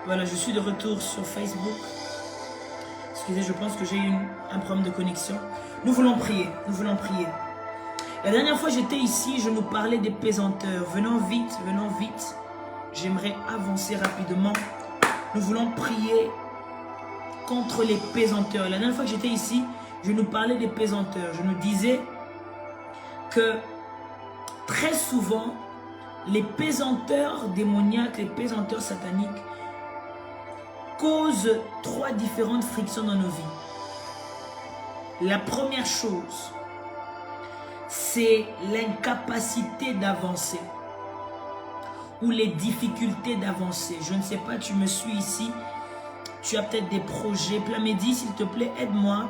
Voilà, je suis de retour sur Facebook. Excusez, je pense que j'ai eu un problème de connexion. Nous voulons prier, nous voulons prier. La dernière fois j'étais ici, je nous parlais des pesanteurs. Venons vite, venons vite. J'aimerais avancer rapidement. Nous voulons prier contre les pesanteurs. La dernière fois que j'étais ici, je nous parlais des pesanteurs. Je nous disais que très souvent, les pesanteurs démoniaques, les pesanteurs sataniques causent 3 différentes frictions dans nos vies. La première chose, c'est l'incapacité d'avancer ou les difficultés d'avancer. Je ne sais pas, tu me suis ici, tu as peut-être des projets. Plamédie, s'il te plaît, aide-moi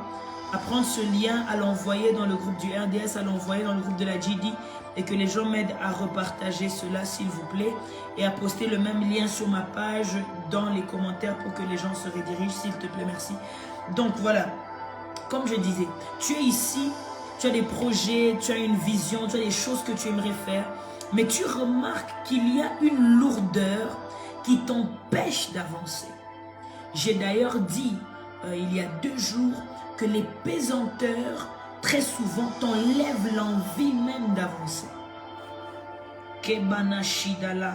à prendre ce lien, à l'envoyer dans le groupe du RDS, à l'envoyer dans le groupe de la GD et que les gens m'aident à repartager cela, s'il vous plaît, et à poster le même lien sur ma page dans les commentaires pour que les gens se redirigent, s'il te plaît, merci. Donc voilà, comme je disais, tu es ici, tu as des projets, tu as une vision, tu as des choses que tu aimerais faire, mais tu remarques qu'il y a une lourdeur qui t'empêche d'avancer. J'ai d'ailleurs dit, il y a 2 jours, que les pesanteurs, très souvent, t'enlèvent l'envie même d'avancer. Kebana Shidala.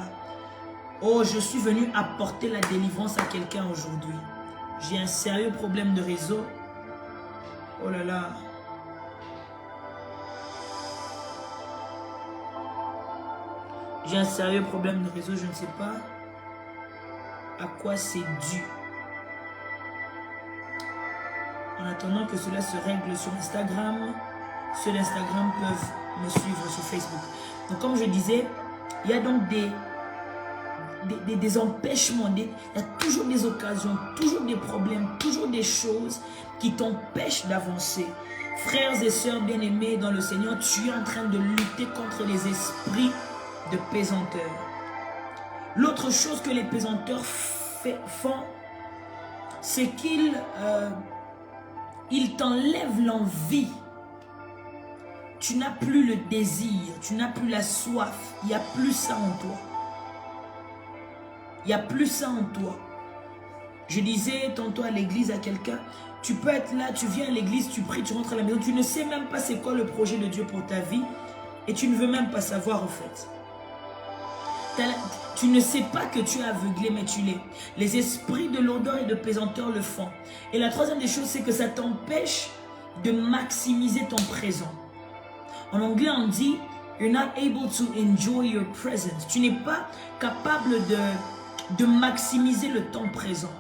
Oh, je suis venu apporter la délivrance à quelqu'un aujourd'hui. J'ai un sérieux problème de réseau. Oh là là. J'ai un sérieux problème de réseau, je ne sais pas à quoi c'est dû. En attendant que cela se règle sur Instagram, ceux d'Instagram peuvent me suivre sur Facebook. Donc comme je disais, il y a donc des empêchements, il y a toujours des occasions, toujours des problèmes, toujours des choses qui t'empêchent d'avancer. Frères et sœurs bien-aimés dans le Seigneur, tu es en train de lutter contre les esprits de pesanteurs. L'autre chose que les pesanteurs font, c'est qu'ils t'enlèvent l'envie. Tu n'as plus le désir, tu n'as plus la soif. Il n'y a plus ça en toi. Il n'y a plus ça en toi. Je disais tantôt à l'église à quelqu'un, tu peux être là, tu viens à l'église, tu pries, tu rentres à la maison, tu ne sais même pas c'est quoi le projet de Dieu pour ta vie et tu ne veux même pas savoir en fait. Tu ne sais pas que tu es aveuglé, mais tu l'es. Les esprits de lourdeur et de pesanteur le font. Et la troisième des choses, c'est que ça t'empêche de maximiser ton présent. En anglais, on dit « You're not able to enjoy your present ». Tu n'es pas capable de maximiser le temps présent.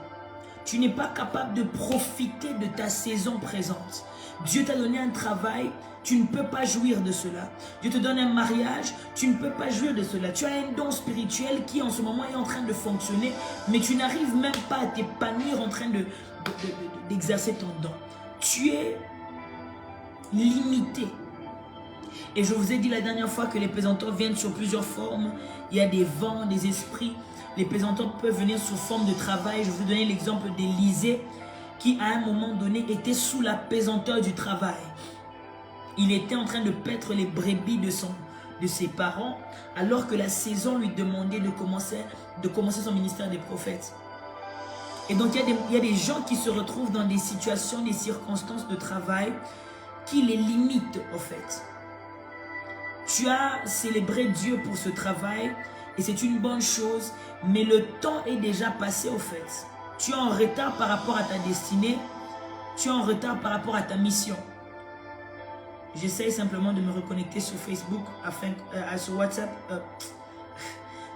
Tu n'es pas capable de profiter de ta saison présente. Dieu t'a donné un travail, tu ne peux pas jouir de cela. Dieu te donne un mariage, tu ne peux pas jouir de cela. Tu as un don spirituel qui en ce moment est en train de fonctionner, mais tu n'arrives même pas à t'épanouir en train d'exercer ton don. Tu es limité. Et je vous ai dit la dernière fois que les pesanteurs viennent sur plusieurs formes. Il y a des vents, des esprits. Les pesanteurs peuvent venir sous forme de travail. Je vais vous donner l'exemple d'Élisée qui à un moment donné était sous la pesanteur du travail. Il était en train de paître les brebis de ses parents alors que la saison lui demandait de commencer son ministère des prophètes. Et donc il y a des gens qui se retrouvent dans des situations, des circonstances de travail qui les limitent au fait. Tu as célébré Dieu pour ce travail et c'est une bonne chose, mais le temps est déjà passé au fait. Tu es en retard par rapport à ta destinée, tu es en retard par rapport à ta mission. J'essaye simplement de me reconnecter sur Facebook, sur WhatsApp,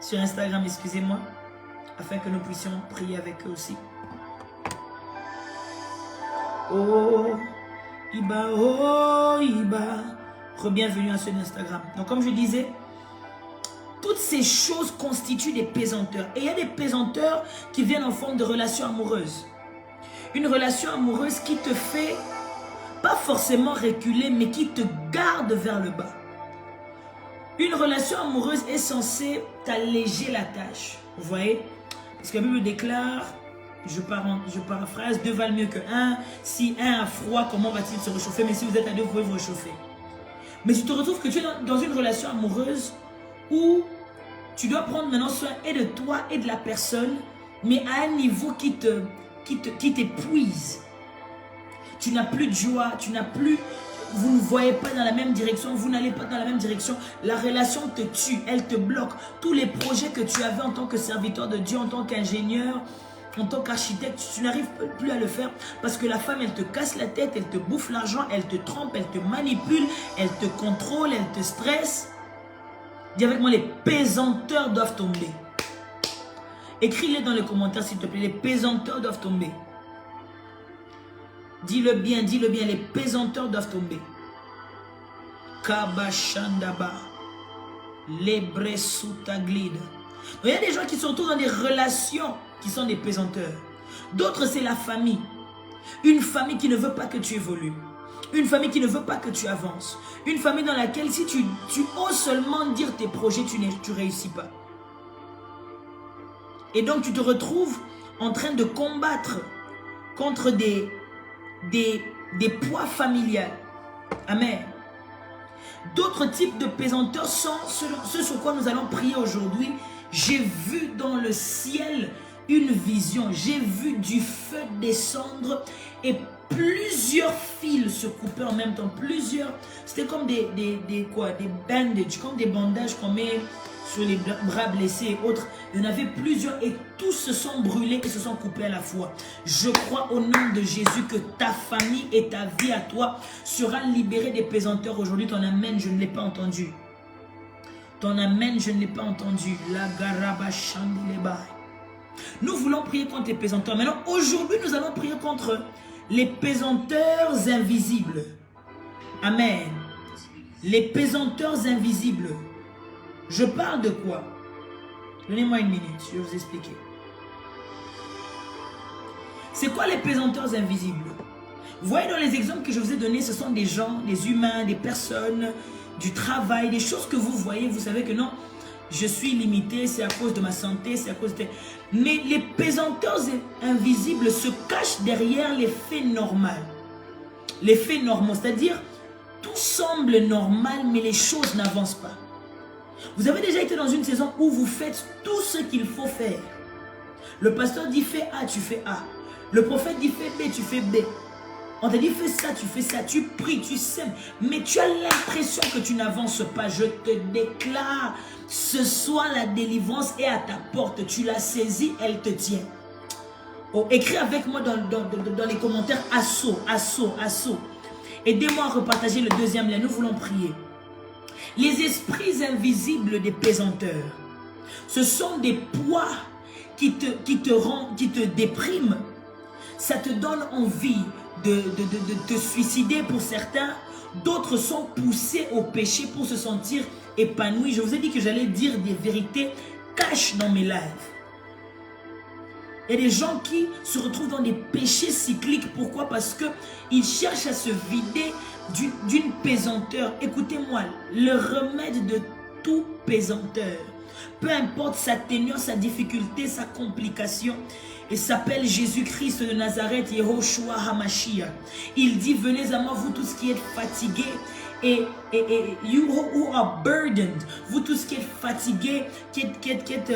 sur Instagram, excusez-moi, afin que nous puissions prier avec eux aussi. Oh, Iba. Re-bienvenue à ceux d'Instagram. Donc comme je disais, toutes ces choses constituent des pesanteurs. Et il y a des pesanteurs qui viennent en forme de relation amoureuse. Une relation amoureuse qui te fait pas forcément reculer, mais qui te garde vers le bas. Une relation amoureuse est censée t'alléger la tâche. Vous voyez? Parce que la Bible déclare, je paraphrase, 2 valent mieux que 1. Si 1 a froid, comment va-t-il se réchauffer? Mais si vous êtes à 2, vous pouvez vous réchauffer. Mais tu te retrouves que tu es dans une relation amoureuse où tu dois prendre maintenant soin et de toi et de la personne, mais à un niveau qui t'épuise. Tu n'as plus de joie, tu n'as plus... Vous ne voyez pas dans la même direction, vous n'allez pas dans la même direction. La relation te tue, elle te bloque. Tous les projets que tu avais en tant que serviteur de Dieu, en tant qu'ingénieur, en tant qu'architecte, tu n'arrives plus à le faire parce que la femme, elle te casse la tête, elle te bouffe l'argent, elle te trompe, elle te manipule, elle te contrôle, elle te stresse. Dis avec moi, les pesanteurs doivent tomber. Écris-les dans les commentaires s'il te plaît, les pesanteurs doivent tomber. Dis-le bien, les pesanteurs doivent tomber. Kabashandaba. Lebresutaglide. Il y a des gens qui se retrouvent dans des relations qui sont des pesanteurs. D'autres, c'est la famille. Une famille qui ne veut pas que tu évolues. Une famille qui ne veut pas que tu avances. Une famille dans laquelle si tu oses seulement dire tes projets, tu ne réussis pas. Et donc tu te retrouves en train de combattre contre des poids familiales. Amen. D'autres types de pesanteurs sont ceux sur quoi nous allons prier aujourd'hui. J'ai vu dans le ciel une vision. J'ai vu du feu descendre et plusieurs fils se couper en même temps. Plusieurs. C'était comme des bandages, comme des bandages qu'on met sur les bras blessés et autres. Il y en avait plusieurs et tous se sont brûlés et se sont coupés à la fois. Je crois au nom de Jésus que ta famille et ta vie à toi sera libérée des pesanteurs aujourd'hui. Ton amen, je ne l'ai pas entendu. Ton amen, je ne l'ai pas entendu. La garaba chandileba. Nous voulons prier contre les pesanteurs. Maintenant, aujourd'hui, nous allons prier contre les pesanteurs invisibles. Amen. Les pesanteurs invisibles. Je parle de quoi? Donnez-moi une minute, je vais vous expliquer. C'est quoi les pesanteurs invisibles? Vous voyez dans les exemples que je vous ai donnés, ce sont des gens, des humains, des personnes, du travail, des choses que vous voyez, vous savez que non, je suis limité, c'est à cause de ma santé, c'est à cause de... Mais les pesanteurs invisibles se cachent derrière les faits normaux. Les faits normaux, c'est-à-dire, tout semble normal, mais les choses n'avancent pas. Vous avez déjà été dans une saison où vous faites tout ce qu'il faut faire. Le pasteur dit fais A, tu fais A. Le prophète dit fais B, tu fais B. On t'a dit fais ça, tu fais ça, tu pries, tu sèmes. Mais tu as l'impression que tu n'avances pas. Je te déclare, ce soir la délivrance est à ta porte. Tu l'as saisie, elle te tient. Oh, écris avec moi dans les commentaires assaut, assaut, assaut. Aidez-moi à repartager le deuxième lien. Nous voulons prier. Les esprits invisibles des pesanteurs, ce sont des poids qui te dépriment. Ça te donne envie de te suicider pour certains. D'autres sont poussés au péché pour se sentir épanouis. Je vous ai dit que j'allais dire des vérités cash dans mes lives. Il y a des gens qui se retrouvent dans des péchés cycliques. Pourquoi? Parce qu'ils cherchent à se vider d'une pesanteur. Écoutez-moi, le remède de tout pesanteur, peu importe sa tenue, sa difficulté, sa complication, il s'appelle Jésus-Christ de Nazareth, Yehoshua HaMashiach. Il dit, venez à moi, vous tous qui êtes fatigués, et you who are burdened, vous tous qui êtes fatigués, qui êtes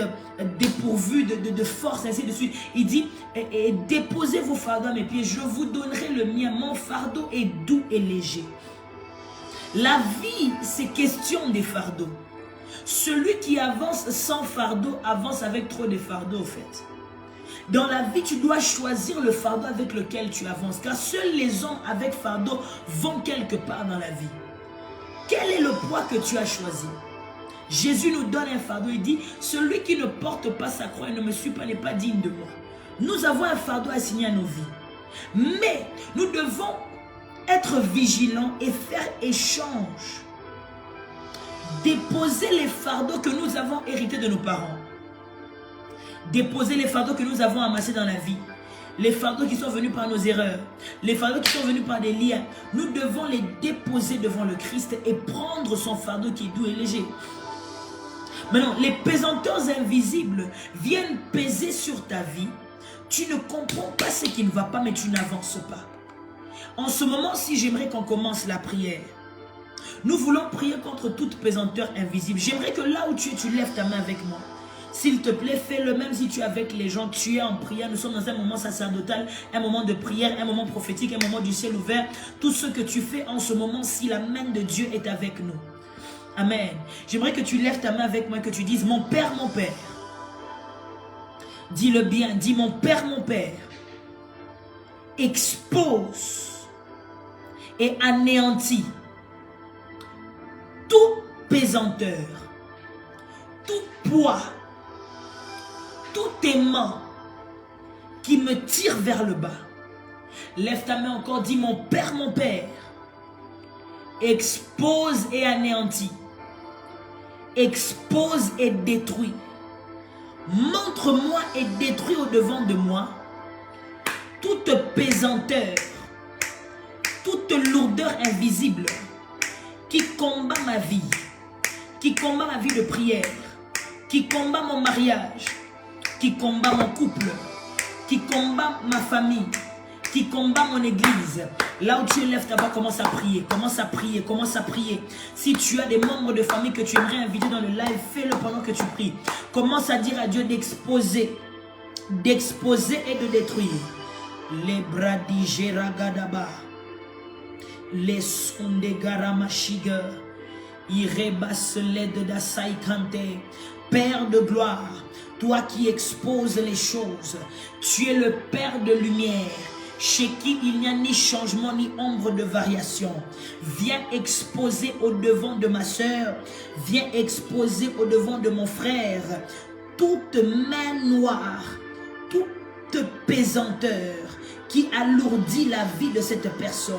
dépourvus de force, ainsi de suite. Il dit, et déposez vos fardeaux à mes pieds, je vous donnerai le mien. Mon fardeau est doux et léger. La vie, c'est question des fardeaux. Celui qui avance sans fardeau avance avec trop de fardeaux, au fait. Dans la vie, tu dois choisir le fardeau avec lequel tu avances, car seuls les hommes avec fardeau vont quelque part dans la vie. Quel est le poids que tu as choisi? Jésus nous donne un fardeau. Il dit, celui qui ne porte pas sa croix et ne me suit pas n'est pas digne de moi. Nous avons un fardeau assigné à nos vies. Mais nous devons être vigilants et faire échange. Déposer les fardeaux que nous avons hérités de nos parents. Déposer les fardeaux que nous avons amassés dans la vie. Les fardeaux qui sont venus par nos erreurs, les fardeaux qui sont venus par des liens, nous devons les déposer devant le Christ et prendre son fardeau qui est doux et léger. Maintenant, les pesanteurs invisibles viennent peser sur ta vie. Tu ne comprends pas ce qui ne va pas, mais tu n'avances pas. En ce moment-ci, j'aimerais qu'on commence la prière. Nous voulons prier contre toute pesanteur invisible. J'aimerais que là où tu es, tu lèves ta main avec moi. S'il te plaît, fais-le même si tu es avec les gens, tu es en prière. Nous sommes dans un moment sacerdotal, un moment de prière, un moment prophétique, un moment du ciel ouvert. Tout ce que tu fais en ce moment, si la main de Dieu est avec nous. Amen. J'aimerais que tu lèves ta main avec moi, que tu dises, mon Père, dis-le bien, dis mon Père, expose et anéantit tout pesanteur, tout poids, tout aimant qui me tire vers le bas. Lève ta main encore, dis mon Père, expose et anéantit, expose et détruit. Montre-moi et détruis au-devant de moi toute pesanteur, toute lourdeur invisible qui combat ma vie de prière, qui combat mon mariage, qui combat mon couple, qui combat ma famille, qui combat mon église. Là où tu lèves ta voix, commence à prier, commence à prier, commence à prier. Si tu as des membres de famille que tu aimerais inviter dans le live, fais-le pendant que tu pries. Commence à dire à Dieu d'exposer et de détruire. Les bradigeragadaba, les sondegaramashiga, irebaseled dasaikante. Père de gloire, toi qui exposes les choses, tu es le Père de lumière, chez qui il n'y a ni changement ni ombre de variation. Viens exposer au devant de ma soeur, viens exposer au devant de mon frère toute main noire, toute pesanteur qui alourdit la vie de cette personne,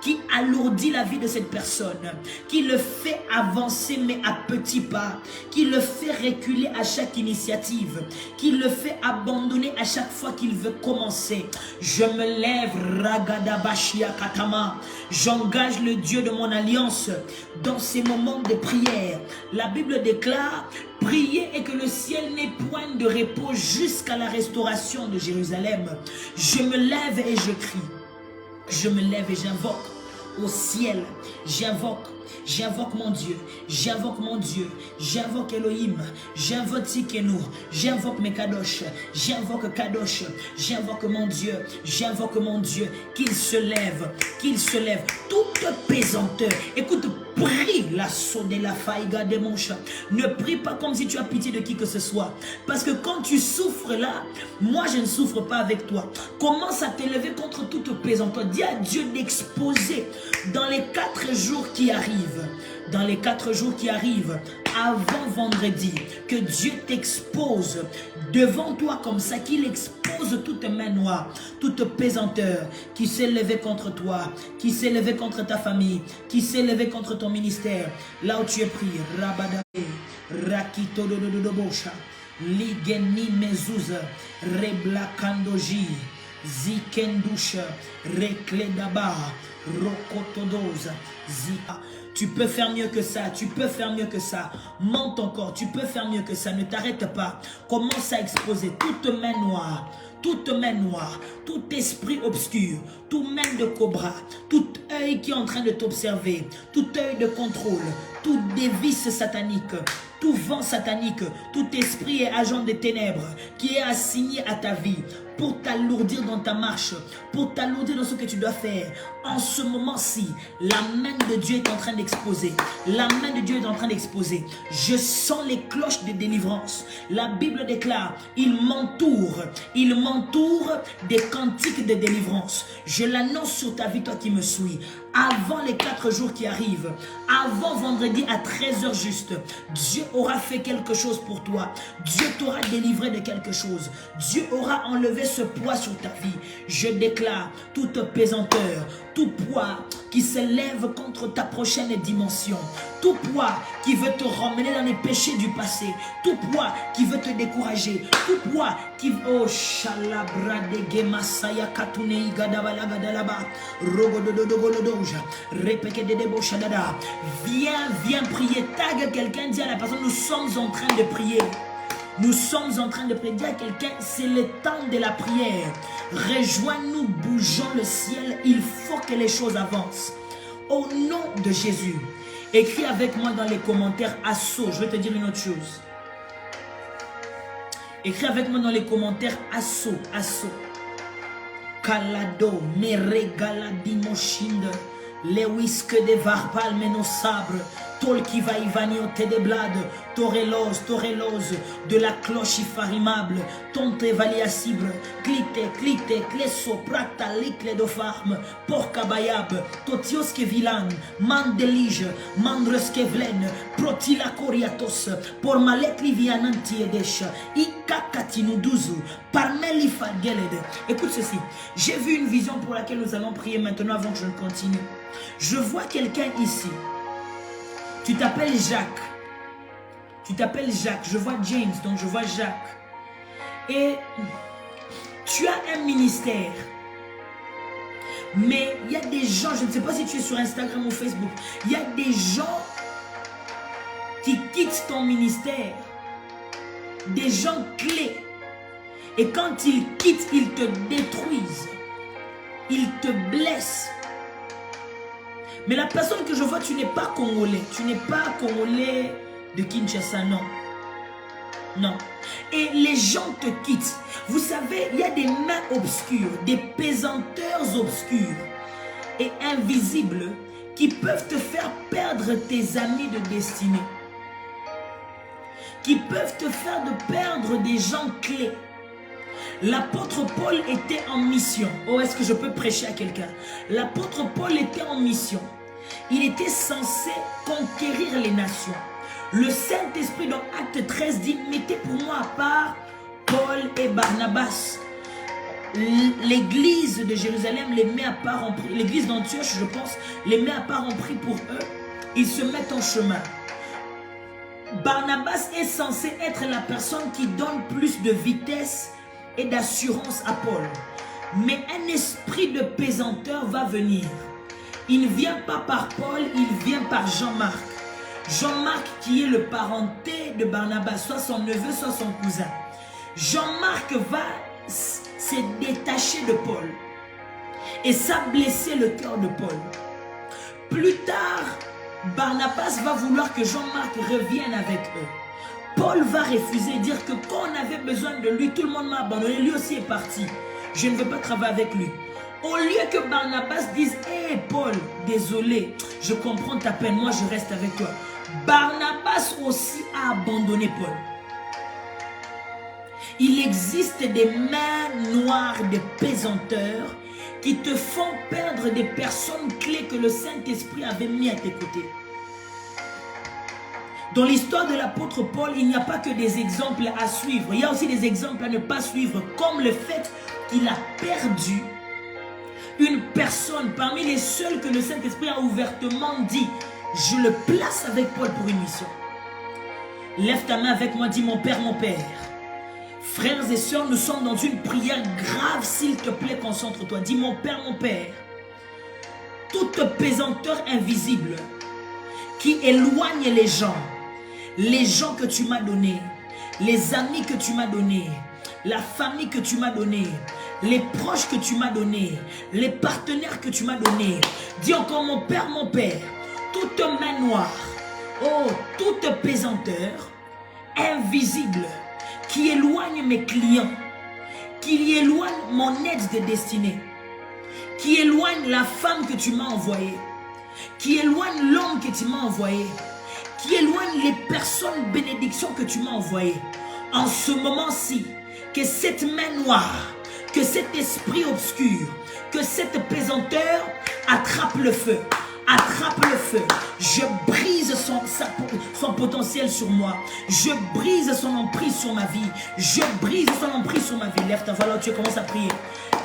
qui alourdit la vie de cette personne, qui le fait avancer mais à petits pas, qui le fait reculer à chaque initiative, qui le fait abandonner à chaque fois qu'il veut commencer. Je me lève, Ragadabashia Katama, j'engage le Dieu de mon alliance dans ces moments de prière. La Bible déclare, priez et que le ciel n'ait point de repos jusqu'à la restauration de Jérusalem. Je me lève et je crie. Je me lève et j'invoque au ciel. J'invoque mon Dieu, j'invoque Elohim, j'invoque Tikenu, j'invoque mes Kadosh, j'invoque mon Dieu, qu'il se lève, toute pesanteur. Écoute, prie la sonde de la faïga de mon chat. Ne prie pas comme si tu as pitié de qui que ce soit. Parce que quand tu souffres là, moi je ne souffre pas avec toi. Commence à t'élever contre toute pesanteur. Dis à Dieu d'exposer dans les 4 jours qui arrivent. Dans les 4 jours qui arrivent, avant vendredi, que Dieu t'expose devant toi comme ça, qu'il expose toute main noire, toute pesanteur qui s'est levée contre toi, qui s'est levée contre ta famille, qui s'est levée contre ton ministère. Là où tu es pris, Rabadame, Rakito Dodobosha, Ligeni Mezouza, Reblakandoji, Zikendusha, Rekledaba, Rokotodoza, Zika. Tu peux faire mieux que ça, tu peux faire mieux que ça. Monte encore, tu peux faire mieux que ça. Ne t'arrête pas. Commence à exposer toute main noire, tout esprit obscur, tout main de cobra, tout œil qui est en train de t'observer, tout œil de contrôle, tout dévice satanique, tout vent satanique, tout esprit et agent des ténèbres qui est assigné à ta vie pour t'alourdir dans ta marche, pour t'alourdir dans ce que tu dois faire. En ce moment-ci, la main de Dieu est en train d'exposer. La main de Dieu est en train d'exposer. Je sens les cloches de délivrance. La Bible déclare, il m'entoure des cantiques de délivrance. Je l'annonce sur ta vie, toi qui me suis. Avant les 4 jours qui arrivent, avant vendredi à 13h juste, Dieu aura fait quelque chose pour toi. Dieu t'aura délivré de quelque chose. Dieu aura enlevé ce poids sur ta vie. Je déclare toute pesanteur, tout poids qui s'élève contre ta prochaine dimension, tout poids qui veut te ramener dans les péchés du passé, tout poids qui veut te décourager, tout poids qui... Oh, shalabra de gemasaya katunei gadabala gadalaba, rogodododogolodoja, repeke de debo shadada. Viens prier, tag quelqu'un, dis à la personne, nous sommes en train de prier. Nous sommes en train de prier. Dis à quelqu'un, c'est le temps de la prière. Rejoins-nous, bougeons le ciel. Il faut que les choses avancent. Au nom de Jésus, écris avec moi dans les commentaires assaut. Je vais te dire une autre chose. Écris avec moi dans les commentaires Asso, Asso. Kalado, Mere Galadimo Shinder, Lewis que des varpal menos sabre, Tol qui va y vanir te de blade, Torelos, de la cloche ifarimable, Tonte valia cibre, Clite, Cleso, Prata, Licle de farm, Porca bayab, Totios que vilan, Mandelige, Mandres que vlen, Protila coriatos, Por malet liviananti edesha, Ikakatinu duzu, Parmeli fageled. Écoute ceci, j'ai vu une vision pour laquelle nous allons prier maintenant avant que je ne continue. Je vois quelqu'un ici. Tu t'appelles Jacques. Tu t'appelles Jacques. Je vois James, donc je vois Jacques. Et tu as un ministère. Mais il y a des gens, je ne sais pas si tu es sur Instagram ou Facebook, il y a des gens qui quittent ton ministère. Des gens clés. Et quand ils quittent, ils te détruisent. Ils te blessent. Mais la personne que je vois, tu n'es pas congolais. Tu n'es pas congolais de Kinshasa, non. Non. Et les gens te quittent. Vous savez, il y a des mains obscures, des pesanteurs obscurs et invisibles qui peuvent te faire perdre tes amis de destinée. Qui peuvent te faire perdre des gens clés. L'apôtre Paul était en mission. Oh, est-ce que je peux prêcher à quelqu'un? L'apôtre Paul était en mission. Il était censé conquérir les nations. Le Saint-Esprit dans Acte 13 dit, mettez pour moi à part Paul et Barnabas. L'église de Jérusalem les met à part en prix. L'église d'Antioche, je pense, les met à part en prix pour eux. Ils se mettent en chemin. Barnabas est censé être la personne qui donne plus de vitesse et d'assurance à Paul. Mais un esprit de pesanteur va venir. Il ne vient pas par Paul, il vient par Jean-Marc. Jean-Marc qui est le parenté de Barnabas, soit son neveu, soit son cousin. Jean-Marc va se détacher de Paul. Et ça blessait le cœur de Paul. Plus tard, Barnabas va vouloir que Jean-Marc revienne avec eux. Paul va refuser et dire que quand on avait besoin de lui, tout le monde m'a abandonné, lui aussi est parti. Je ne veux pas travailler avec lui. Au lieu que Barnabas dise, hé Paul, désolé, je comprends ta peine, moi je reste avec toi. Barnabas aussi a abandonné Paul. Il existe des mains noires de pesanteurs qui te font perdre des personnes clés que le Saint-Esprit avait mis à tes côtés. Dans l'histoire de l'apôtre Paul, il n'y a pas que des exemples à suivre. Il y a aussi des exemples à ne pas suivre, comme le fait qu'il a perdu une personne parmi les seuls que le Saint-Esprit a ouvertement dit, je le place avec Paul pour une mission. Lève ta main avec moi, dis mon Père, mon Père. Frères et sœurs, nous sommes dans une prière grave, s'il te plaît, concentre-toi. Dis mon Père, mon Père. Toute pesanteur invisible qui éloigne les gens que tu m'as donnés, les amis que tu m'as donnés, la famille que tu m'as donnée, les proches que tu m'as donnés, les partenaires que tu m'as donnés. Dis encore mon Père, toute main noire, oh, toute pesanteur invisible qui éloigne mes clients, qui éloigne mon aide de destinée, qui éloigne la femme que tu m'as envoyée, qui éloigne l'homme que tu m'as envoyé, qui éloigne les personnes bénédictions que tu m'as envoyées. En ce moment-ci, que cette main noire, que cet esprit obscur, que cette pesanteur attrape le feu. Attrape le feu. Je brise son potentiel sur moi. Je brise son emprise sur ma vie. Je brise son emprise sur ma vie. Lève ta voix là où tu commences à prier.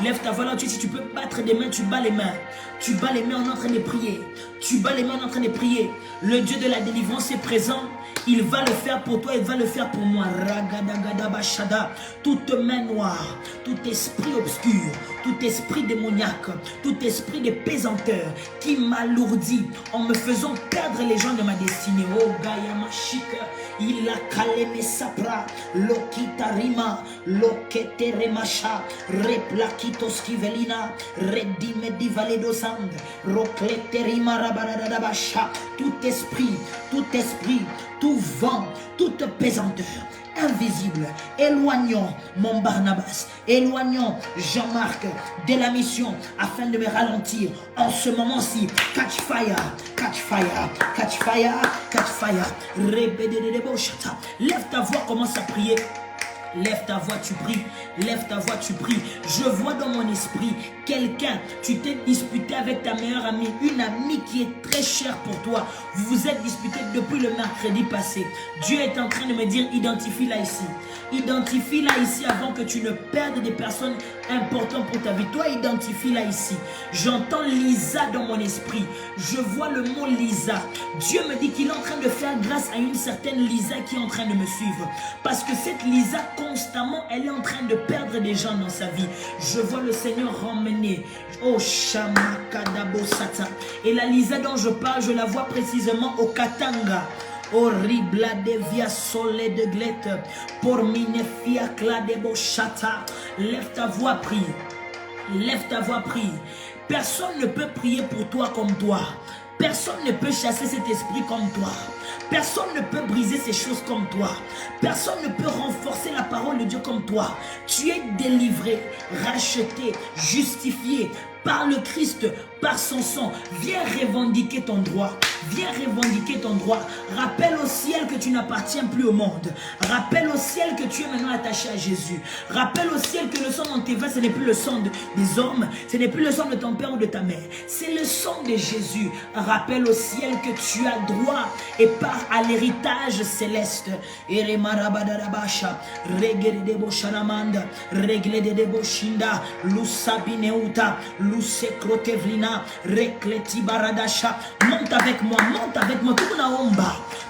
Lève ta voix là où tu, si tu peux battre des mains, tu bats les mains. Tu bats les mains en train de prier. Tu bats les mains en train de prier. Le Dieu de la délivrance est présent. Il va le faire pour toi, il va le faire pour moi. Ragadagada. Toute main noire, tout esprit obscur, tout esprit démoniaque, tout esprit de pesanteur qui m'alourdit en me faisant perdre les gens de ma destinée. Oh Gaïa Machika, il a calé mes sapras, Lokitarima, Loketeremacha, Replakitoskivelina, Redimedivaledosand, Rokleterima Rabaradabasha. Tout esprit, tout vent, toute pesanteur invisibles, éloignons mon Barnabas, éloignons Jean-Marc de la mission afin de me ralentir en ce moment-ci. Catch fire, catch fire, catch fire, catch fire. Lève ta voix, commence à prier. Lève ta voix, tu pries. Lève ta voix, tu pries. Je vois dans mon esprit quelqu'un, tu t'es disputé avec ta meilleure amie, une amie qui est très chère pour toi. Vous vous êtes disputé depuis le mercredi passé. Dieu est en train de me dire, identifie-la ici. Identifie-la ici avant que tu ne perdes des personnes importantes pour ta vie. Toi, identifie-la ici. J'entends Lisa dans mon esprit. Je vois le mot Lisa. Dieu me dit qu'il est en train de faire grâce à une certaine Lisa qui est en train de me suivre. Parce que cette Lisa, constamment, elle est en train de perdre des gens dans sa vie. Je vois le Seigneur ramener. Oh, Shamakadabosata. Et la Lisa dont je parle, je la vois précisément au Katanga. Horrible de via sole de glette. Pour minefia cladebo chata. Lève ta voix, prie. Lève ta voix, prie. Personne ne peut prier pour toi comme toi. Personne ne peut chasser cet esprit comme toi. Personne ne peut briser ces choses comme toi. Personne ne peut renforcer la parole de Dieu comme toi. Tu es délivré, racheté, justifié par le Christ, par son sang. Viens revendiquer ton droit. Viens revendiquer ton droit. Rappelle au ciel que tu n'appartiens plus au monde. Rappelle au ciel que tu es maintenant attaché à Jésus. Rappelle au ciel que le sang dans tes veines, ce n'est plus le sang des hommes. Ce n'est plus le sang de ton père ou de ta mère. C'est le sang de Jésus. Rappelle au ciel que tu as droit et part à l'héritage céleste. Monte avec moi, monte avec moi.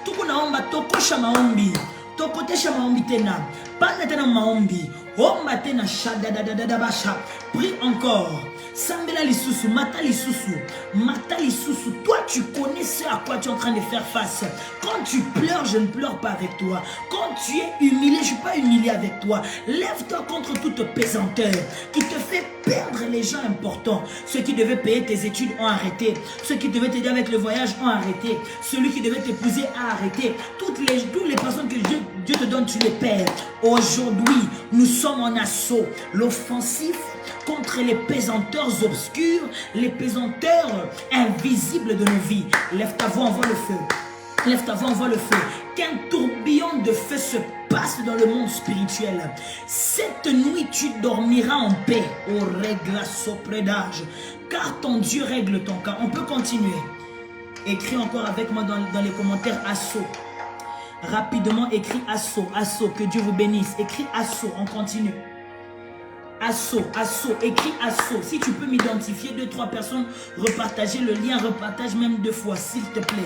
Tukunaomba, tokosha maombi. Tokotesha maombi tena. Pana tena maombi. Omba tena shadadadadabasha. Prie encore. Sambela lisusu, mata lisusu. Mata lisusu. Toi, tu connais ce à quoi tu es en train de faire face. Quand tu pleures, je ne pleure pas avec toi. Quand tu es humilié, je ne suis pas humilié avec toi. Lève-toi contre toute pesanteur qui te fait perdre les gens importants. Ceux qui devaient payer tes études ont arrêté. Ceux qui devaient t'aider avec le voyage ont arrêté. Celui qui devait t'épouser a arrêté. Toutes les personnes que Dieu te donne, tu les perds. Aujourd'hui, nous sommes en assaut. L'offensif contre les pesanteurs obscurs, les pesanteurs invisibles de nos vies. Lève ta voix, envoie le feu. Lève ta voix, envoie le feu. Qu'un tourbillon de feu se passe dans le monde spirituel. Cette nuit, tu dormiras en paix. Au règle sopredage. Car ton Dieu règle ton cas. On peut continuer. Écris encore avec moi dans les commentaires assaut. Rapidement, écris assaut. Assaut. Que Dieu vous bénisse. Écris assaut. On continue. Assaut, assaut, écris assaut. Si tu peux m'identifier 2-3 personnes, repartager le lien, repartage même 2 fois, s'il te plaît.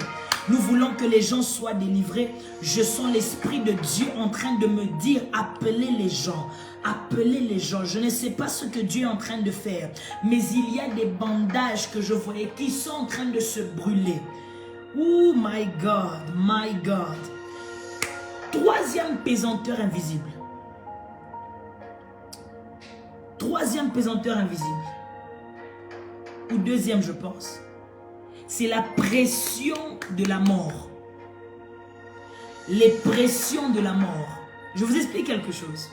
Nous voulons que les gens soient délivrés. Je sens l'Esprit de Dieu en train de me dire, appelez les gens. Appelez les gens. Je ne sais pas ce que Dieu est en train de faire, mais il y a des bandages que je voyais qui sont en train de se brûler. Oh my God, my God. 3e pesanteur invisible. 3e pesanteur invisible, ou 2e je pense, c'est la pression de la mort. Les pressions de la mort. Je vous explique quelque chose.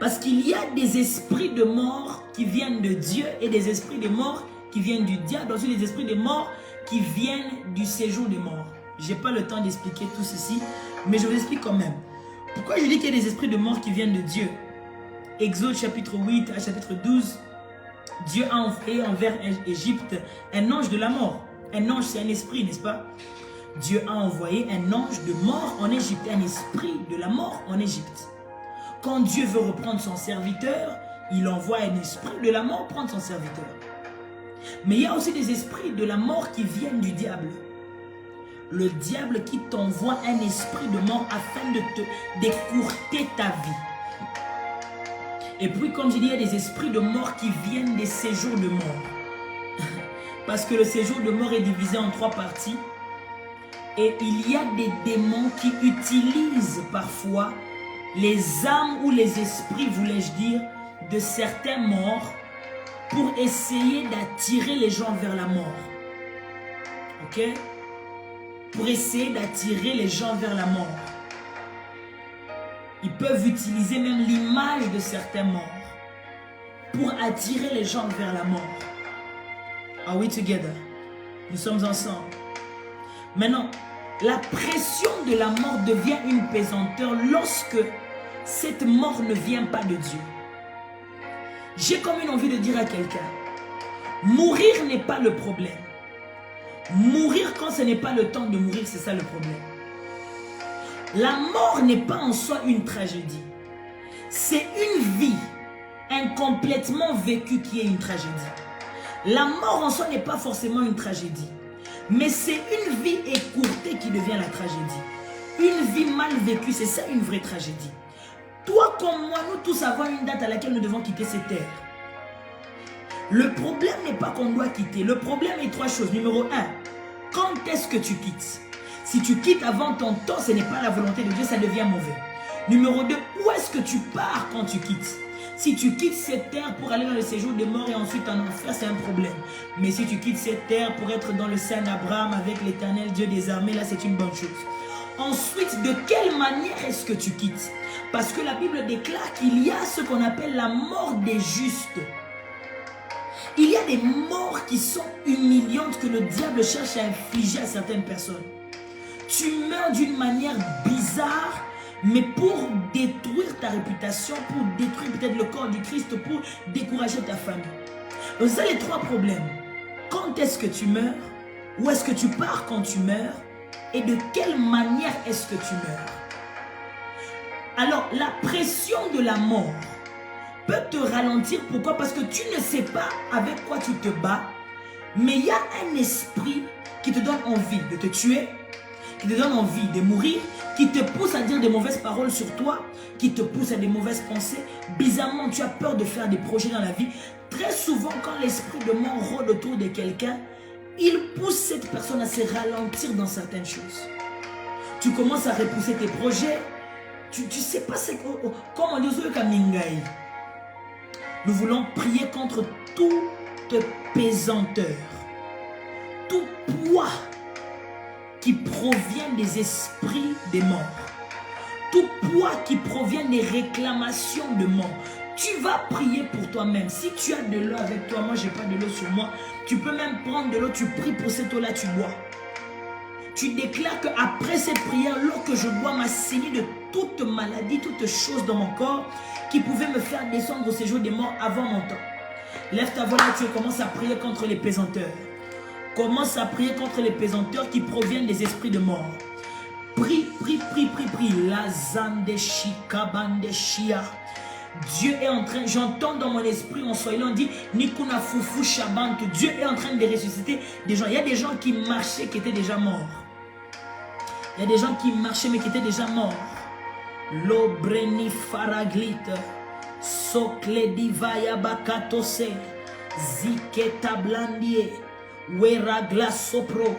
Parce qu'il y a des esprits de mort qui viennent de Dieu et des esprits de mort qui viennent du diable, ensuite des esprits de mort qui viennent du séjour des morts. Je n'ai pas le temps d'expliquer tout ceci, mais je vous explique quand même. Pourquoi je dis qu'il y a des esprits de mort qui viennent de Dieu? Exode chapitre 8 à chapitre 12, Dieu a envoyé envers Égypte un ange de la mort. Un ange, c'est un esprit, n'est-ce pas? Dieu a envoyé un ange de mort en Égypte, un esprit de la mort en Égypte. Quand Dieu veut reprendre son serviteur, il envoie un esprit de la mort prendre son serviteur. Mais il y a aussi des esprits de la mort qui viennent du diable. Le diable qui t'envoie un esprit de mort afin de d'écourter ta vie. Et puis, comme je dis, il y a des esprits de mort qui viennent des séjours de mort. Parce que le séjour de mort est divisé en 3 parties. Et il y a des démons qui utilisent parfois les âmes ou les esprits, voulais-je dire, de certains morts pour essayer d'attirer les gens vers la mort. Ok? Pour essayer d'attirer les gens vers la mort. Ils peuvent utiliser même l'image de certains morts pour attirer les gens vers la mort. Are we together? Nous sommes ensemble. Maintenant, la pression de la mort devient une pesanteur lorsque cette mort ne vient pas de Dieu. J'ai comme une envie de dire à quelqu'un, mourir n'est pas le problème. Mourir quand ce n'est pas le temps de mourir, c'est ça le problème. La mort n'est pas en soi une tragédie. C'est une vie incomplètement vécue qui est une tragédie. La mort en soi n'est pas forcément une tragédie. Mais c'est une vie écourtée qui devient la tragédie. Une vie mal vécue, c'est ça une vraie tragédie. Toi comme moi, nous tous avons une date à laquelle nous devons quitter cette terre. Le problème n'est pas qu'on doit quitter. Le problème est trois choses. Numéro 1, quand est-ce que tu quittes? Si tu quittes avant ton temps, ce n'est pas la volonté de Dieu, ça devient mauvais. Numéro 2, où est-ce que tu pars quand tu quittes? Si tu quittes cette terre pour aller dans le séjour des morts et ensuite en enfer, c'est un problème. Mais si tu quittes cette terre pour être dans le sein d'Abraham avec l'Éternel Dieu des armées, là c'est une bonne chose. Ensuite, de quelle manière est-ce que tu quittes? Parce que la Bible déclare qu'il y a ce qu'on appelle la mort des justes. Il y a des morts qui sont humiliantes que le diable cherche à infliger à certaines personnes. Tu meurs d'une manière bizarre, mais pour détruire ta réputation, pour détruire peut-être le corps du Christ, pour décourager ta famille. Donc ça, les trois problèmes. Quand est-ce que tu meurs? Où est-ce que tu pars quand tu meurs? Et de quelle manière est-ce que tu meurs? Alors, la pression de la mort peut te ralentir. Pourquoi? Parce que tu ne sais pas avec quoi tu te bats, mais il y a un esprit qui te donne envie de te tuer, qui te donne envie de mourir, qui te pousse à dire des mauvaises paroles sur toi, qui te pousse à des mauvaises pensées. Bizarrement, tu as peur de faire des projets dans la vie. Très souvent, quand l'esprit de mort rôde autour de quelqu'un, il pousse cette personne à se ralentir dans certaines choses. Tu commences à repousser tes projets. Tu sais pas ce que... Comme on dit, nous voulons prier contre toute pesanteur, tout poids qui provient des esprits des morts, tout poids qui provient des réclamations de mort. Tu vas prier pour toi-même. Si tu as de l'eau avec toi, moi j'ai pas de l'eau sur moi, tu peux même prendre de l'eau, tu pries pour cette eau-là, tu bois. Tu déclares qu'après cette prière, l'eau que je bois m'a saigné de toute maladie, toute chose dans mon corps qui pouvait me faire descendre au séjour des morts avant mon temps. Lève ta voix là, tu commences à prier contre les pesanteurs. Commence à prier contre les pesanteurs qui proviennent des esprits de mort. Prie, prie, prie, prie, prie. La zande shikabande shia. Dieu est en train, j'entends dans mon esprit en soyant dit Nikuna fufu shabant. Dieu est en train de ressusciter des gens. Il y a des gens qui marchaient qui étaient déjà morts. Il y a des gens qui marchaient mais qui étaient déjà morts. Lobreni faraglit. Sokle divaya bakatose. Ziketa blandie. Weragla sopro.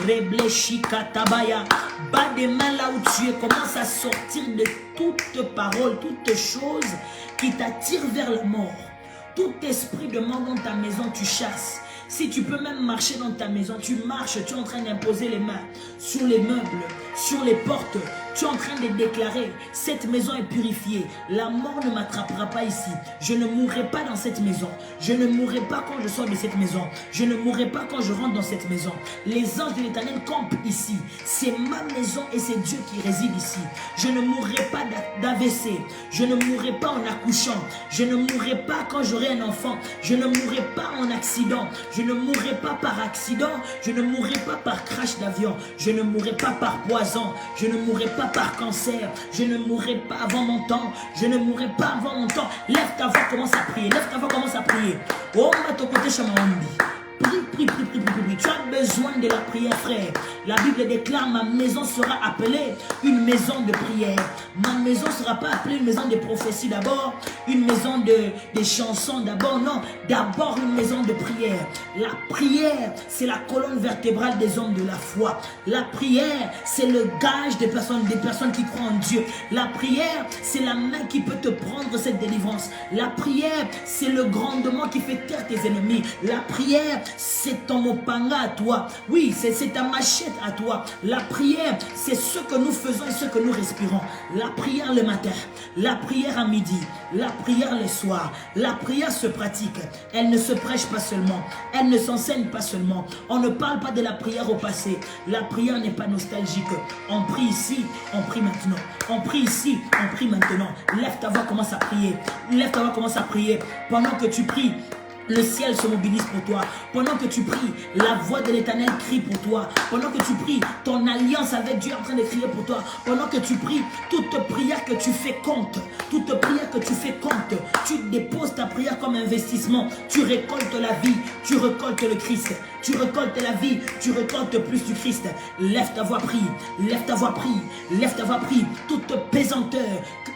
Rebleshika tabaya. Bas des mains là où tu es. Commence à sortir de toute parole, toute chose qui t'attire vers la mort. Tout esprit de mort dans ta maison, tu chasses. Si tu peux même marcher dans ta maison, tu marches, tu es en train d'imposer les mains sur les meubles, sur les portes. Tu es en train de déclarer, cette maison est purifiée. La mort ne m'attrapera pas ici. Je ne mourrai pas dans cette maison. Je ne mourrai pas quand je sors de cette maison. Je ne mourrai pas quand je rentre dans cette maison. Les anges de l'Éternel campent ici. C'est ma maison et c'est Dieu qui réside ici. Je ne mourrai pas d'AVC. Je ne mourrai pas en accouchant. Je ne mourrai pas quand j'aurai un enfant. Je ne mourrai pas en accident. Je ne mourrai pas par accident. Je ne mourrai pas par crash d'avion. Je ne mourrai pas par poison. Je ne mourrai pas par cancer. Je ne mourrai pas avant mon temps. Je ne mourrai pas avant mon temps. Lève ta voix, commence à prier. Lève ta voix, commence à prier. Oh, ma to côté Chamaondi. Prie, prie, prie, prie, prie, prie. Tu as besoin de la prière, frère. La Bible déclare, ma maison sera appelée une maison de prière. Ma maison ne sera pas appelée une maison de prophétie d'abord, une maison de chansons d'abord. Non, d'abord une maison de prière. La prière, c'est la colonne vertébrale des hommes de la foi. La prière, c'est le gage des personnes qui croient en Dieu. La prière, c'est la main qui peut te prendre cette délivrance. La prière, c'est le grondement qui fait taire tes ennemis. La prière, c'est ton mopanga à toi. Oui, c'est ta machette à toi. La prière, c'est ce que nous faisons et ce que nous respirons. La prière le matin, la prière à midi, la prière le soir. La prière se pratique. Elle ne se prêche pas seulement. Elle ne s'enseigne pas seulement. On ne parle pas de la prière au passé. La prière n'est pas nostalgique. On prie ici, on prie maintenant. On prie ici, on prie maintenant. Lève ta voix, commence à prier. Lève ta voix, commence à prier. Pendant que tu pries, le ciel se mobilise pour toi. Pendant que tu pries, la voix de l'Éternel crie pour toi. Pendant que tu pries, ton alliance avec Dieu est en train de crier pour toi. Pendant que tu pries, toute prière que tu fais compte. Toute prière que tu fais compte. Tu déposes ta prière comme investissement. Tu récoltes la vie, tu récoltes le Christ. Tu récoltes la vie, tu récoltes plus du Christ. Lève ta voix, prie. Lève ta voix, prie. Lève ta voix, prie. Toute pesanteur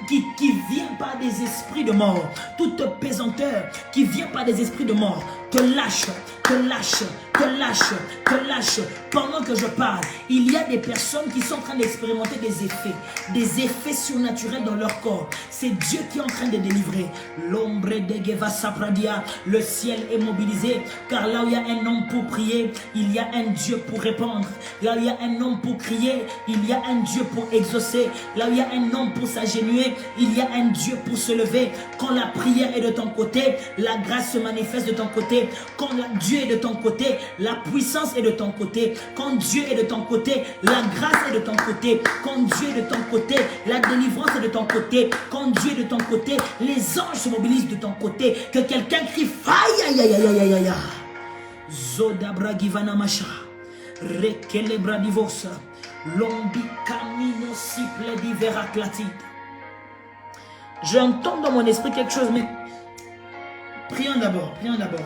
qui vient par des esprits de mort. Toute pesanteur qui vient par des esprits de mort. Te lâche, te lâche, te lâche, te lâche. Pendant que je parle, il y a des personnes qui sont en train d'expérimenter des effets surnaturels dans leur corps. C'est Dieu qui est en train de délivrer. L'ombre de Geva Sapradia, le ciel est mobilisé, car là où il y a un homme pour prier, il y a un Dieu pour répondre. Là où il y a un homme pour crier, il y a un Dieu pour exaucer. Là où il y a un homme pour s'agenouiller, il y a un Dieu pour se lever. Quand la prière est de ton côté, la grâce se manifeste de ton côté. Quand Dieu est de ton côté, la puissance est de ton côté. Quand Dieu est de ton côté, la grâce est de ton côté. Quand Dieu est de ton côté, la délivrance est de ton côté. Quand Dieu est de ton côté, les anges se mobilisent de ton côté. Que quelqu'un crie aïe aïe aïe aïe aïe aïe. Zodabra givana macha. Rekelebra divosa. Lombi camino siple divera clatide. J'entends dans mon esprit quelque chose, mais prions d'abord, prions d'abord.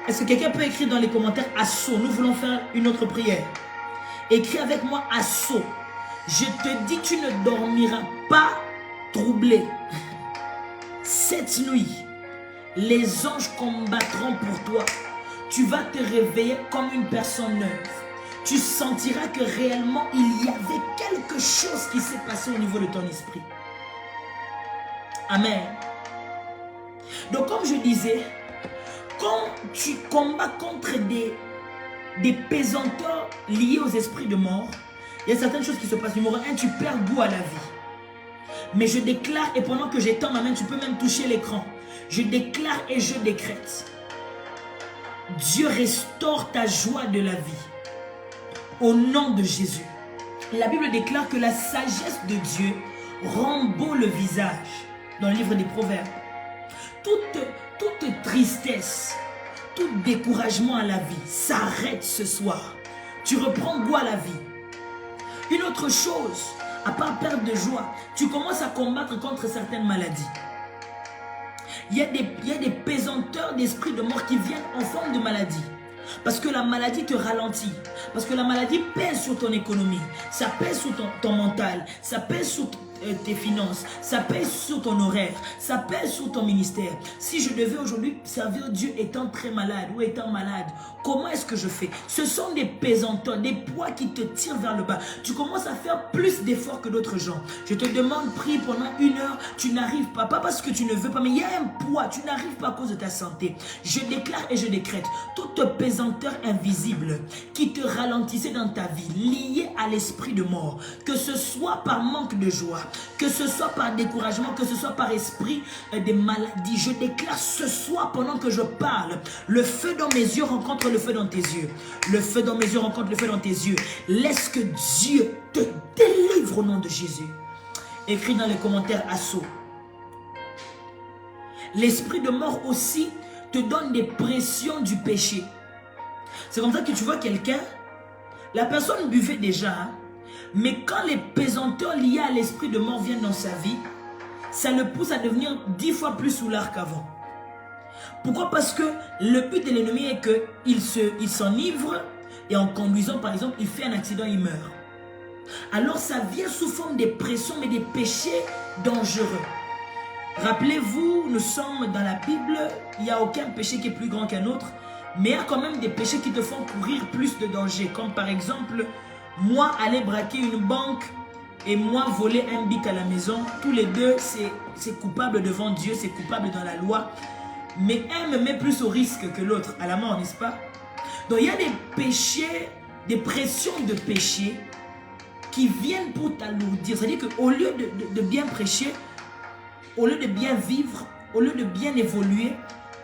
Est-ce que quelqu'un peut écrire dans les commentaires assaut? Nous voulons faire une autre prière. Écris avec moi assaut. Je te dis, tu ne dormiras pas troublé. Cette nuit, les anges combattront pour toi. Tu vas te réveiller comme une personne neuve. Tu sentiras que réellement il y avait quelque chose qui s'est passé au niveau de ton esprit. Amen. Donc comme je disais, quand tu combats contre des pesanteurs liés aux esprits de mort, il y a certaines choses qui se passent. Numéro 1, tu perds goût à la vie. Mais je déclare, et pendant que j'étends ma main, tu peux même toucher l'écran. Je déclare et je décrète. Dieu restaure ta joie de la vie. Au nom de Jésus. La Bible déclare que la sagesse de Dieu rend beau le visage. Dans le livre des Proverbes. Toute tristesse, tout découragement à la vie s'arrête ce soir. Tu reprends goût à la vie. Une autre chose, à part perdre de joie, tu commences à combattre contre certaines maladies. Il y a des pesanteurs d'esprit de mort qui viennent en forme de maladie. Parce que la maladie te ralentit. Parce que la maladie pèse sur ton économie. Ça pèse sur ton mental. Ça pèse sur tes finances. Ça pèse sur ton horaire. Ça pèse sur ton ministère. Si je devais aujourd'hui servir Dieu étant très malade ou étant malade, comment est-ce que je fais? Ce sont des pesanteurs, des poids qui te tirent vers le bas. Tu commences à faire plus d'efforts que d'autres gens. Je te demande, prie pendant 1 heure. Tu n'arrives pas. Pas parce que tu ne veux pas, mais il y a un poids. Tu n'arrives pas à cause de ta santé. Je déclare et je décrète toute pesanteur invisible qui te ralentissait dans ta vie, liée à l'esprit de mort, que ce soit par manque de joie, que ce soit par découragement, que ce soit par esprit des maladies. Je déclare ce soir pendant que je parle, le feu dans mes yeux rencontre le feu dans tes yeux. Le feu dans mes yeux rencontre le feu dans tes yeux. Laisse que Dieu te délivre au nom de Jésus. Écris dans les commentaires assaut. L'esprit de mort aussi te donne des pressions du péché. C'est comme ça que tu vois quelqu'un, la personne buvait déjà, hein, mais quand les pesanteurs liés à l'esprit de mort viennent dans sa vie, ça le pousse à devenir 10 fois plus soulard qu'avant. Pourquoi? Parce que le but de l'ennemi est qu'il s'enivre et en conduisant par exemple, il fait un accident, il meurt. Alors ça vient sous forme de pressions, mais des péchés dangereux. Rappelez-vous, nous sommes dans la Bible, il n'y a aucun péché qui est plus grand qu'un autre, mais il y a quand même des péchés qui te font courir plus de danger, comme par exemple, moi aller braquer une banque et moi voler un bic à la maison, tous les deux c'est coupable devant Dieu, c'est coupable dans la loi. mais un me met plus au risque que l'autre à la mort, n'est-ce pas? Donc il y a des péchés, des pressions de péché qui viennent pour t'alourdir. C'est-à-dire qu'au lieu de bien prêcher, au lieu de bien vivre, au lieu de bien évoluer,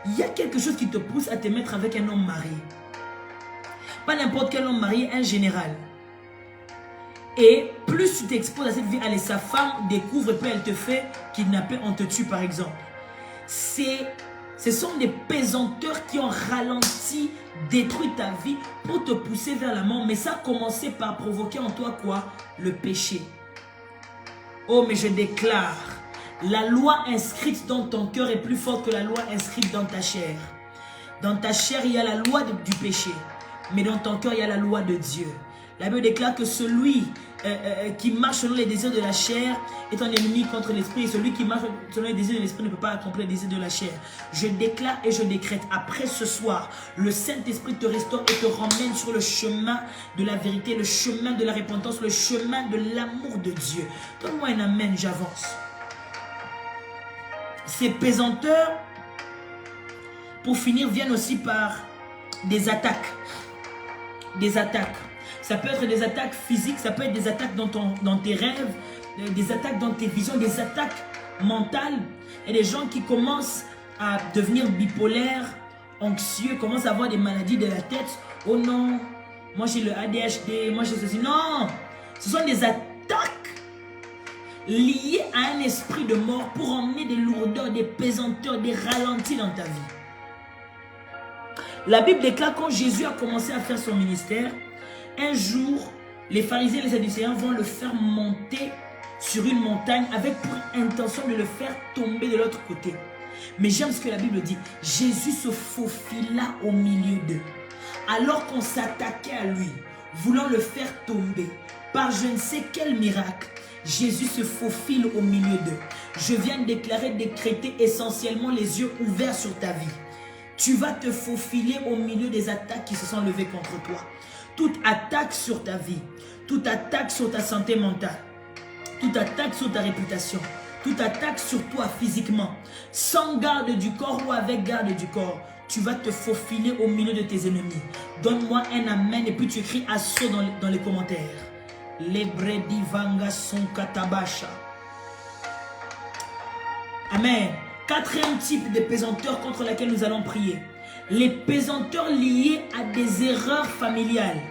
il y a quelque chose qui te pousse à te mettre avec un homme marié. Pas n'importe quel homme marié, un général. Et plus tu t'exposes à cette vie, allez, sa femme découvre et puis elle te fait kidnapper, on te tue par exemple. Ce sont des pesanteurs qui ont ralenti, détruit ta vie pour te pousser vers la mort. Mais ça a commencé par provoquer en toi quoi? Le péché. Oh, mais je déclare, la loi inscrite dans ton cœur est plus forte que la loi inscrite dans ta chair. Dans ta chair, il y a la loi du péché. Mais dans ton cœur, il y a la loi de Dieu. La Bible déclare que celui qui marche selon les désirs de la chair est un ennemi contre l'esprit. Et celui qui marche selon les désirs de l'esprit ne peut pas accomplir les désirs de la chair. Je déclare et je décrète, après ce soir, le Saint-Esprit te restaure et te ramène sur le chemin de la vérité, le chemin de la repentance, le chemin de l'amour de Dieu. Donne-moi un amen, j'avance. Ces pesanteurs, pour finir, viennent aussi par des attaques. Des attaques. Ça peut être des attaques physiques, ça peut être des attaques dans tes rêves, des attaques dans tes visions, des attaques mentales. Et des gens qui commencent à devenir bipolaires, anxieux, commencent à avoir des maladies de la tête. Oh non, moi j'ai le ADHD, moi j'ai ceci. Non, ce sont des attaques liées à un esprit de mort pour emmener des lourdeurs, des pesanteurs, des ralentis dans ta vie. La Bible déclare quand Jésus a commencé à faire son ministère, un jour, les pharisiens et les sadducéens vont le faire monter sur une montagne avec pour intention de le faire tomber de l'autre côté. Mais j'aime ce que la Bible dit. Jésus se faufila au milieu d'eux. Alors qu'on s'attaquait à lui, voulant le faire tomber, par je ne sais quel miracle, Jésus se faufile au milieu d'eux. Je viens de déclarer, décréter essentiellement les yeux ouverts sur ta vie. Tu vas te faufiler au milieu des attaques qui se sont levées contre toi. Toute attaque sur ta vie, toute attaque sur ta santé mentale, toute attaque sur ta réputation, toute attaque sur toi physiquement, sans garde du corps ou avec garde du corps, tu vas te faufiler au milieu de tes ennemis. Donne-moi un amen et puis tu écris assaut dans les commentaires. Les bredi vanga son katabasha. Amen. Quatrième type de pesanteur contre laquelle nous allons prier. Les pesanteurs liés à des erreurs familiales.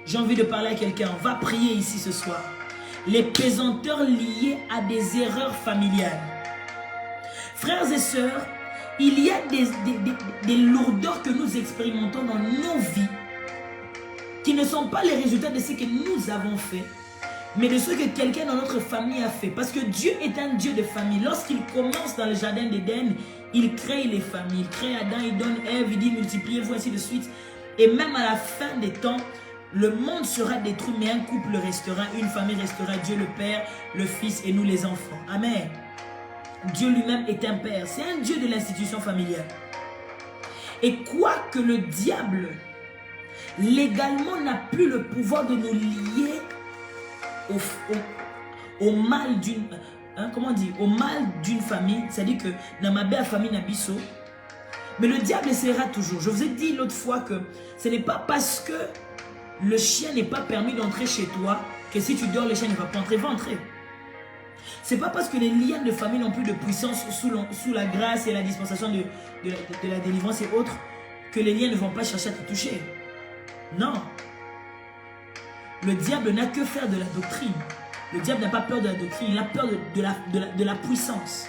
J'ai envie de parler à quelqu'un. On va prier ici ce soir. Les pesanteurs liés à des erreurs familiales. Frères et sœurs, il y a des lourdeurs que nous expérimentons dans nos vies qui ne sont pas les résultats de ce que nous avons fait, mais de ce que quelqu'un dans notre famille a fait. Parce que Dieu est un Dieu de famille. Lorsqu'il commence dans le jardin d'Éden, il crée les familles. Il crée Adam, il donne Ève, il dit multipliez-vous, ainsi de suite. Et même à la fin des temps, le monde sera détruit, mais un couple restera, une famille restera. Dieu le Père, le Fils et nous les enfants. Amen. Dieu lui-même est un Père. C'est un Dieu de l'institution familiale. Et quoique le diable, légalement, n'a plus le pouvoir de nous lier au mal d'une au mal d'une famille, c'est-à-dire que dans ma belle famille Nabiso, mais le diable essaiera toujours. Je vous ai dit l'autre fois que ce n'est pas parce que le chien n'est pas permis d'entrer chez toi que si tu dors, le chien ne va pas entrer, il va entrer. C'est pas parce que les liens de famille n'ont plus de puissance sous la grâce et la dispensation de la délivrance et autres que les liens ne vont pas chercher à te toucher. Non. Le diable n'a que faire de la doctrine. Le diable n'a pas peur de la doctrine, il a peur de la puissance.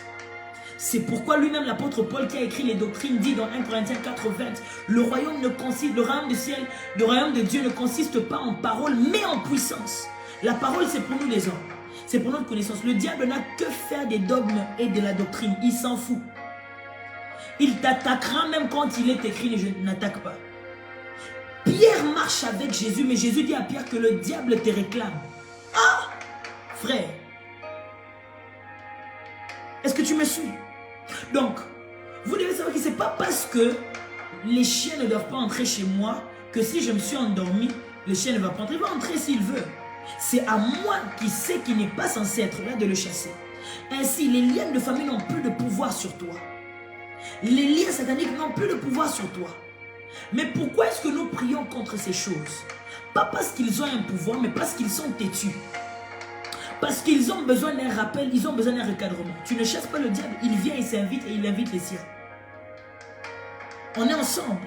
C'est pourquoi lui-même, l'apôtre Paul qui a écrit les doctrines, dit dans 1 Corinthiens 4:20, le royaume du ciel, le royaume de Dieu ne consiste pas en parole, mais en puissance. La parole, c'est pour nous les hommes. C'est pour notre connaissance. Le diable n'a que faire des dogmes et de la doctrine. Il s'en fout. Il t'attaquera même quand il est écrit, je n'attaque pas. Pierre marche avec Jésus, mais Jésus dit à Pierre que le diable te réclame. Ah, frère, est-ce que tu me suis? Donc, vous devez savoir que ce n'est pas parce que les chiens ne doivent pas entrer chez moi que si je me suis endormi, le chien ne va pas entrer. Il va entrer s'il veut. C'est à moi qui sais qu'il n'est pas censé être là de le chasser. Ainsi, les liens de famille n'ont plus de pouvoir sur toi. Les liens sataniques n'ont plus de pouvoir sur toi. Mais pourquoi est-ce que nous prions contre ces choses? Pas parce qu'ils ont un pouvoir, mais parce qu'ils sont têtus. Parce qu'ils ont besoin d'un rappel, ils ont besoin d'un recadrement. Tu ne chasses pas le diable, il vient, il s'invite et il invite les siens. On est ensemble.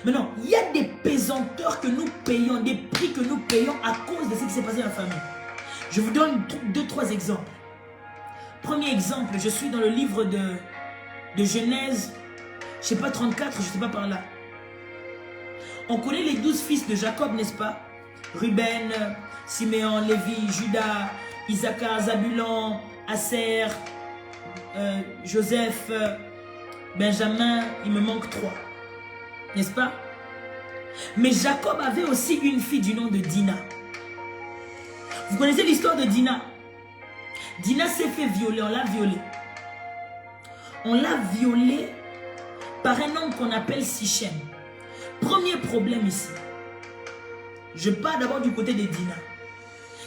Maintenant, il y a des pesanteurs que nous payons, des prix que nous payons à cause de ce qui s'est passé dans la famille. Je vous donne 2-3 exemples. Premier exemple, je suis dans le livre de Genèse, je ne sais pas 34, je ne sais pas par là. On connaît les 12 fils de Jacob, n'est-ce pas? Ruben, Siméon, Lévi, Judas, Issachar, Zabulon, Aser, Joseph, Benjamin, il me manque 3. N'est-ce pas? Mais Jacob avait aussi une fille du nom de Dina. Vous connaissez l'histoire de Dina? Dina s'est fait violer, on l'a violée. On l'a violée par un homme qu'on appelle Sichem. Premier problème ici. Je parle d'abord du côté de Dina.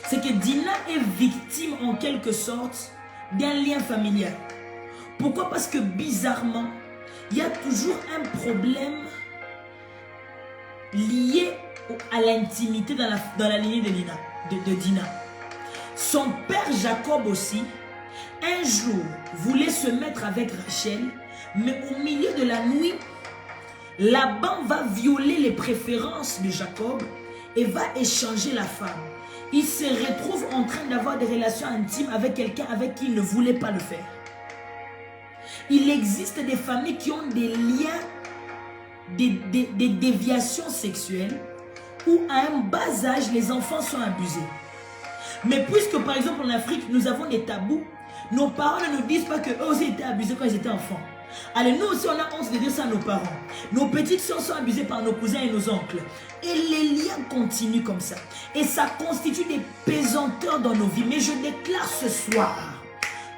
C'est que Dina est victime en quelque sorte d'un lien familial. Pourquoi? Parce que bizarrement, il y a toujours un problème lié à l'intimité dans la lignée de Dina. Son père Jacob aussi, un jour, voulait se mettre avec Rachel, mais au milieu de la nuit, Laban va violer les préférences de Jacob et va échanger la femme. Il se retrouve en train d'avoir des relations intimes avec quelqu'un avec qui il ne voulait pas le faire. Il existe des familles qui ont des liens, des déviations sexuelles où à un bas âge, les enfants sont abusés. Mais puisque par exemple en Afrique, nous avons des tabous, nos parents ne nous disent pas qu'eux aussi étaient abusés quand ils étaient enfants. Allez, nous aussi on a honte de dire ça à nos parents. Nos petites soeurs sont abusées par nos cousins et nos oncles. Et les liens continuent comme ça. Et ça constitue des pesanteurs dans nos vies. Mais je déclare ce soir,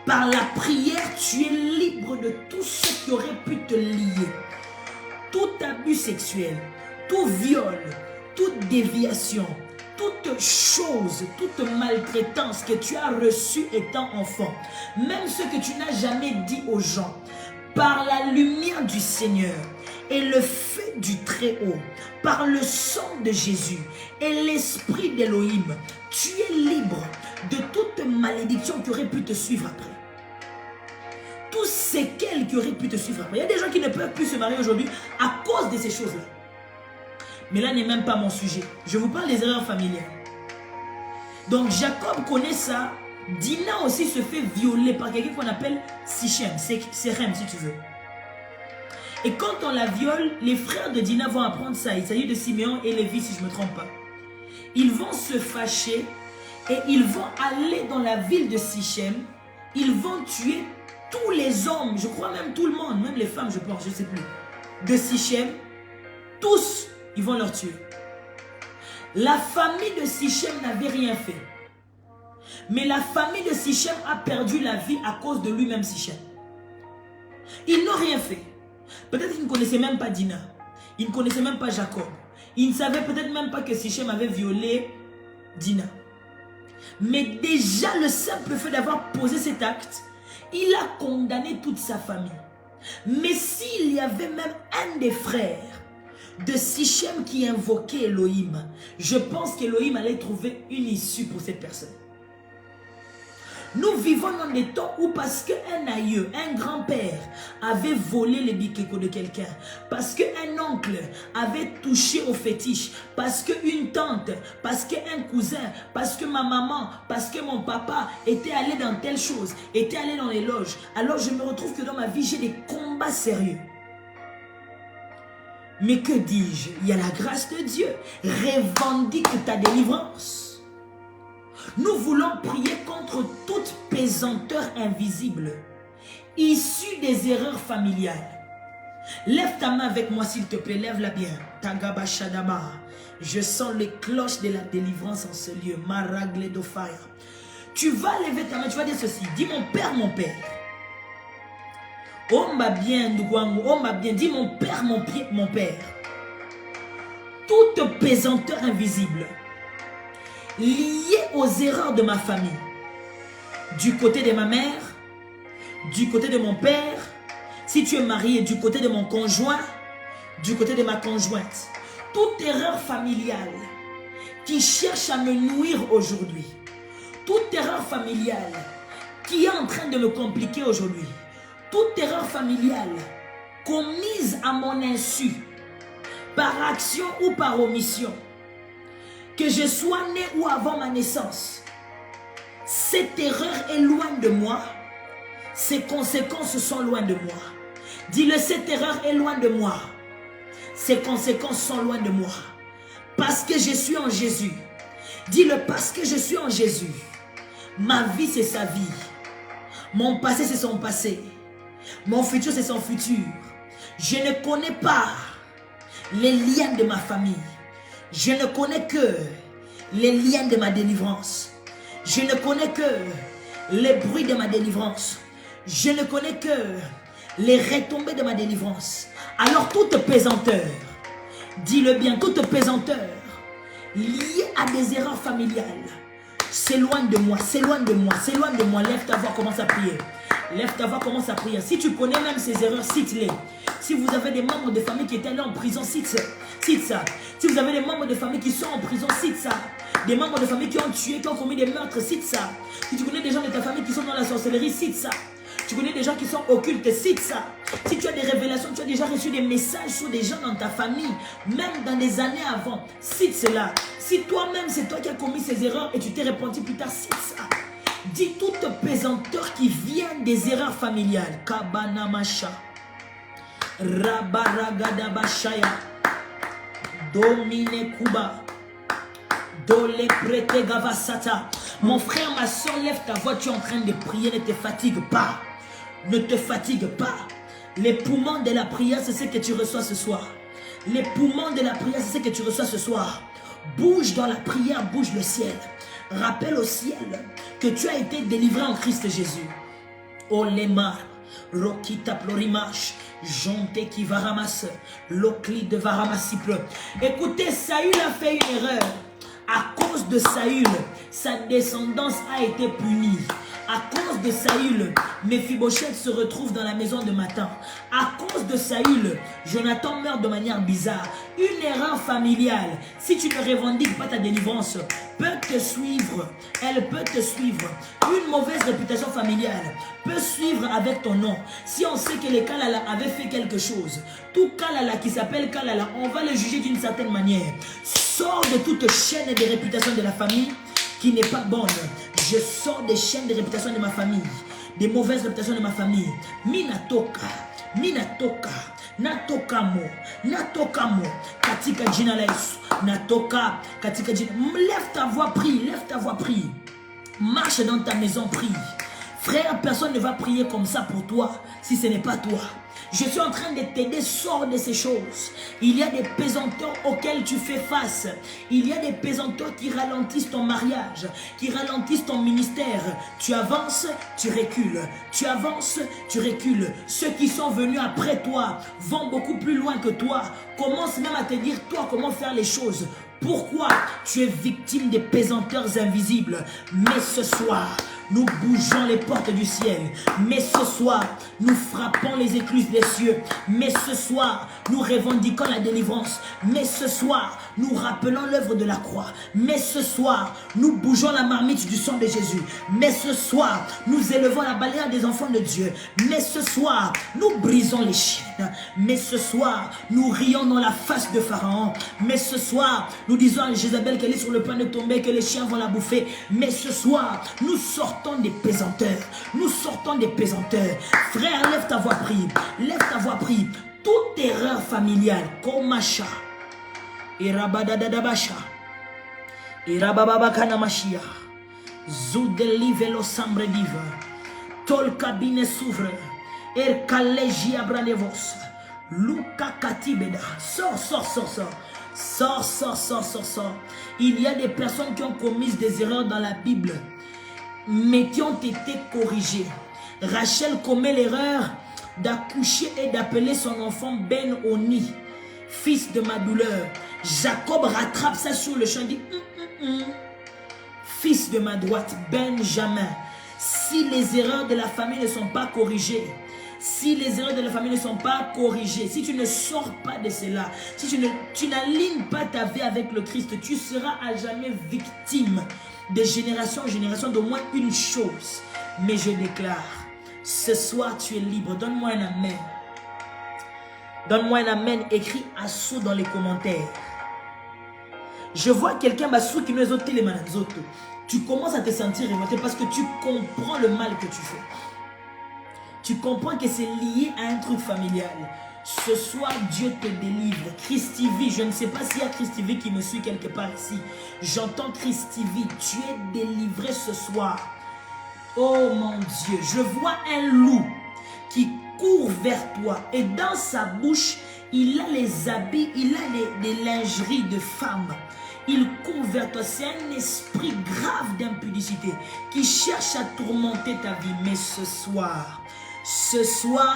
par la prière, tu es libre de tout ce qui aurait pu te lier. Tout abus sexuel, tout viol, toute déviation, toute chose, toute maltraitance que tu as reçue étant enfant, même ce que tu n'as jamais dit aux gens, par la lumière du Seigneur et le feu du Très-Haut, par le sang de Jésus et l'esprit d'Élohim, tu es libre de toute malédiction qui aurait pu te suivre après. Tous séquelles qui auraient pu te suivre après. Il y a des gens qui ne peuvent plus se marier aujourd'hui à cause de ces choses-là. Mais là n'est même pas mon sujet. Je vous parle des erreurs familiales. Donc Jacob connaît ça. Dina aussi se fait violer par quelqu'un qu'on appelle Sichem. C'est Rem si tu veux. Et quand on la viole, les frères de Dina vont apprendre ça. Il s'agit de Siméon et Lévi si je ne me trompe pas. Ils vont se fâcher et ils vont aller dans la ville de Sichem. Ils vont tuer tous les hommes, je crois même tout le monde, même les femmes je pense, je ne sais plus. De Sichem, tous, ils vont leur tuer. La famille de Sichem n'avait rien fait. Mais la famille de Sichem a perdu la vie à cause de lui-même Sichem. Ils n'ont rien fait. Peut-être qu'ils ne connaissaient même pas Dina. Ils ne connaissaient même pas Jacob. Ils ne savaient peut-être même pas que Sichem avait violé Dina. Mais déjà le simple fait d'avoir posé cet acte, il a condamné toute sa famille. Mais s'il y avait même un des frères de Sichem qui invoquait Elohim, je pense qu'Elohim allait trouver une issue pour cette personne. Nous vivons dans des temps où parce qu'un aïeux, un grand-père avait volé les bikeko de quelqu'un, parce qu'un oncle avait touché au fétiche, parce qu'une tante, parce qu'un cousin, parce que ma maman, parce que mon papa était allé dans telle chose, était allé dans les loges, alors je me retrouve que dans ma vie j'ai des combats sérieux. Mais que dis-je? Il y a la grâce de Dieu. Revendique ta délivrance. Nous voulons prier contre toute pesanteur invisible, issue des erreurs familiales. Lève ta main avec moi s'il te plaît, lève-la bien. Tagaba Shadama. Je sens les cloches de la délivrance en ce lieu. Maragle do fire. Tu vas lever ta main, tu vas dire ceci. Dis mon père, mon père. Oh m'a bien, Ndouangou, oh m'a bien. Dis mon père, mon père. Toute pesanteur invisible lié aux erreurs de ma famille, du côté de ma mère, du côté de mon père, si tu es marié, du côté de mon conjoint, du côté de ma conjointe. Toute erreur familiale qui cherche à me nuire aujourd'hui, toute erreur familiale qui est en train de me compliquer aujourd'hui, toute erreur familiale commise à mon insu, par action ou par omission, que je sois né ou avant ma naissance, cette erreur est loin de moi, ses conséquences sont loin de moi. Dis-le, cette erreur est loin de moi, ses conséquences sont loin de moi. Parce que je suis en Jésus. Dis-le, parce que je suis en Jésus. Ma vie, c'est sa vie. Mon passé, c'est son passé. Mon futur, c'est son futur. Je ne connais pas les liens de ma famille. Je ne connais que les liens de ma délivrance. Je ne connais que les bruits de ma délivrance. Je ne connais que les retombées de ma délivrance. Alors toute pesanteur, dis-le bien, toute pesanteur liée à des erreurs familiales, c'est loin de moi, c'est loin de moi, c'est loin de moi. Lève ta voix, commence à prier. Lève ta voix, commence à prier. Si tu connais même ces erreurs, cite-les. Si vous avez des membres de famille qui étaient allés en prison, cite ça. Si vous avez des membres de famille qui sont en prison, cite ça. Des membres de famille qui ont tué, qui ont commis des meurtres, cite ça. Si tu connais des gens de ta famille qui sont dans la sorcellerie, cite ça. Tu connais des gens qui sont occultes, cite ça. Si tu as des révélations, tu as déjà reçu des messages sur des gens dans ta famille, même dans des années avant, cite cela. Si toi-même, c'est toi qui as commis ces erreurs et tu t'es repenti plus tard, cite ça. Dis toute pesanteur qui vient des erreurs familiales. Kabanamasha. Rabaragadabashaya. Domine Kuba. Dole prete gavasata. Mon frère, ma soeur, lève ta voix, tu es en train de prier, ne te fatigue pas. Ne te fatigue pas. Les poumons de la prière, c'est ce que tu reçois ce soir. Les poumons de la prière, c'est ce que tu reçois ce soir. Bouge dans la prière, bouge le ciel. Rappelle au ciel que tu as été délivré en Christ Jésus. Oh Lemar, Rokita Plorimash, Jonte qui va ramasser, l'Oclide va ramasser. Écoutez, Saül a fait une erreur. À cause de Saül, sa descendance a été punie. À cause de Saül, Mephibosheth se retrouve dans la maison de Mathan. À cause de Saül, Jonathan meurt de manière bizarre. Une erreur familiale, si tu ne revendiques pas ta délivrance, peut te suivre. Elle peut te suivre. Une mauvaise réputation familiale peut suivre avec ton nom. Si on sait que les Kalala avaient fait quelque chose, tout Kalala qui s'appelle Kalala, on va le juger d'une certaine manière. Sors de toute chaîne de réputation de la famille qui n'est pas bonne. Je sors des chaînes de réputation de ma famille, des mauvaises réputations de ma famille. Minatoka, natokamo, katika jina la Yesu, natoka, katika jina. Lève ta voix, prie, lève ta voix, prie. Marche dans ta maison, prie. Frère, personne ne va prier comme ça pour toi si ce n'est pas toi. Je suis en train de t'aider, sors de ces choses. Il y a des pesanteurs auxquels tu fais face. Il y a des pesanteurs qui ralentissent ton mariage, qui ralentissent ton ministère. Tu avances, tu recules. Tu avances, tu recules. Ceux qui sont venus après toi vont beaucoup plus loin que toi. Commence même à te dire, toi, comment faire les choses. Pourquoi tu es victime des pesanteurs invisibles? Mais ce soir, nous bougeons les portes du ciel. Mais ce soir, nous frappons les écluses des cieux. Mais ce soir, nous revendiquons la délivrance. Mais ce soir, nous rappelons l'œuvre de la croix. Mais ce soir, nous bougeons la marmite du sang de Jésus. Mais ce soir, nous élevons la bannière des enfants de Dieu. Mais ce soir, nous brisons les chaînes. Mais ce soir, nous rions dans la face de Pharaon. Mais ce soir, nous disons à Jézabel qu'elle est sur le point de tomber, que les chiens vont la bouffer. Mais ce soir, nous sortons des pesanteurs. Nous sortons des pesanteurs. Frère, lève ta voix, prie. Lève ta voix, prie. Toute erreur familiale, Komasha, Irabadadabasha, Irabababakanamashiya, Zoudelivelo Sambre Diva, Tolkabine s'ouvre, Erkaleji Abranevos, Luka Katibeda. Sors. Il y a des personnes qui ont commis des erreurs dans la Bible, mais qui ont été corrigées. Rachel commet l'erreur d'accoucher et d'appeler son enfant Ben-Oni, fils de ma douleur. Jacob rattrape ça sur le champ et dit fils de ma droite, Benjamin. Si les erreurs de la famille ne sont pas corrigées, si les erreurs de la famille ne sont pas corrigées, si tu ne sors pas de cela, si tu n'alignes pas ta vie avec le Christ, tu seras à jamais victime de génération en génération d'au moins une chose. Mais je déclare, ce soir tu es libre. Donne-moi un amen. Donne-moi un amen écrit à sous dans les commentaires. Je vois quelqu'un Bassou qui nous a ôté les mains. Tu commences à te sentir révolté parce que tu comprends le mal que tu fais. Tu comprends que c'est lié à un truc familial. Ce soir, Dieu te délivre. Christy V, je ne sais pas s'il y a Christy V qui me suit quelque part ici. J'entends Christy V, tu es délivré ce soir. Oh mon Dieu, je vois un loup qui court vers toi et dans sa bouche, il a les habits, il a des lingeries de femmes. Il court vers toi. C'est un esprit grave d'impudicité qui cherche à tourmenter ta vie. Mais ce soir,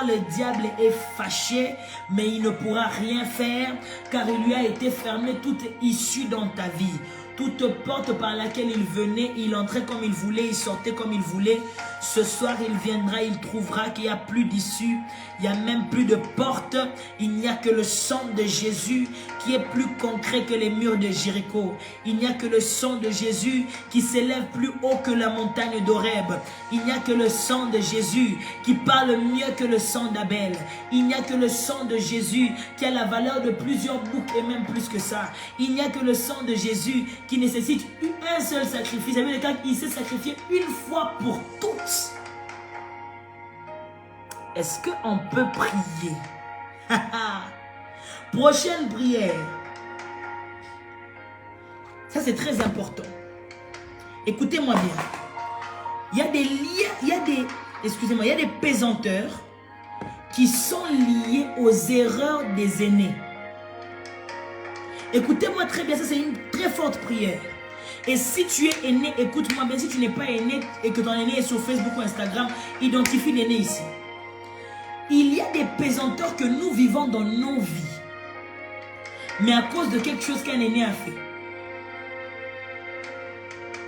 le diable est fâché, mais il ne pourra rien faire car il lui a été fermé toute issue dans ta vie. Toute porte par laquelle il venait, il entrait comme il voulait, il sortait comme il voulait. Ce soir, il viendra, il trouvera qu'il n'y a plus d'issue, il n'y a même plus de porte. Il n'y a que le sang de Jésus qui est plus concret que les murs de Jéricho. Il n'y a que le sang de Jésus qui s'élève plus haut que la montagne d'Horeb. Il n'y a que le sang de Jésus qui parle mieux que le sang d'Abel. Il n'y a que le sang de Jésus qui a la valeur de plusieurs boucs et même plus que ça. Il n'y a que le sang de Jésus qui nécessite un seul sacrifice. Ça veut dire qu'il s'est sacrifié une fois pour toutes. Est-ce qu'on peut prier? Prochaine prière. Ça c'est très important. Écoutez-moi bien. Il y a des liens, il y a des pesanteurs qui sont liés aux erreurs des aînés. Écoutez-moi très bien, ça c'est une très forte prière. Et si tu es aîné, écoute-moi bien, si tu n'es pas aîné et que ton aîné est sur Facebook ou Instagram, identifie l'aîné ici. Il y a des pesanteurs que nous vivons dans nos vies, mais à cause de quelque chose qu'un aîné a fait.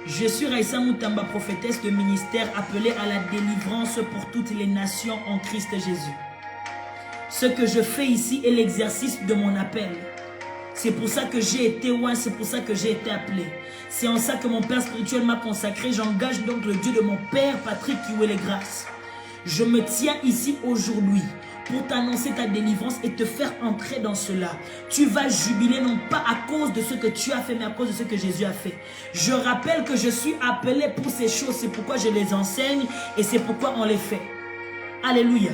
Je suis Raïssa Moutamba, prophétesse de ministère appelée à la délivrance pour toutes les nations en Christ Jésus. Ce que je fais ici est l'exercice de mon appel. C'est pour ça que j'ai été oint, c'est pour ça que j'ai été appelé. C'est en ça que mon Père spirituel m'a consacré. J'engage donc le Dieu de mon Père, Patrick Kiwele-Grâce. Je me tiens ici aujourd'hui pour t'annoncer ta délivrance et te faire entrer dans cela. Tu vas jubiler non pas à cause de ce que tu as fait, mais à cause de ce que Jésus a fait. Je rappelle que je suis appelé pour ces choses. C'est pourquoi je les enseigne et c'est pourquoi on les fait. Alléluia.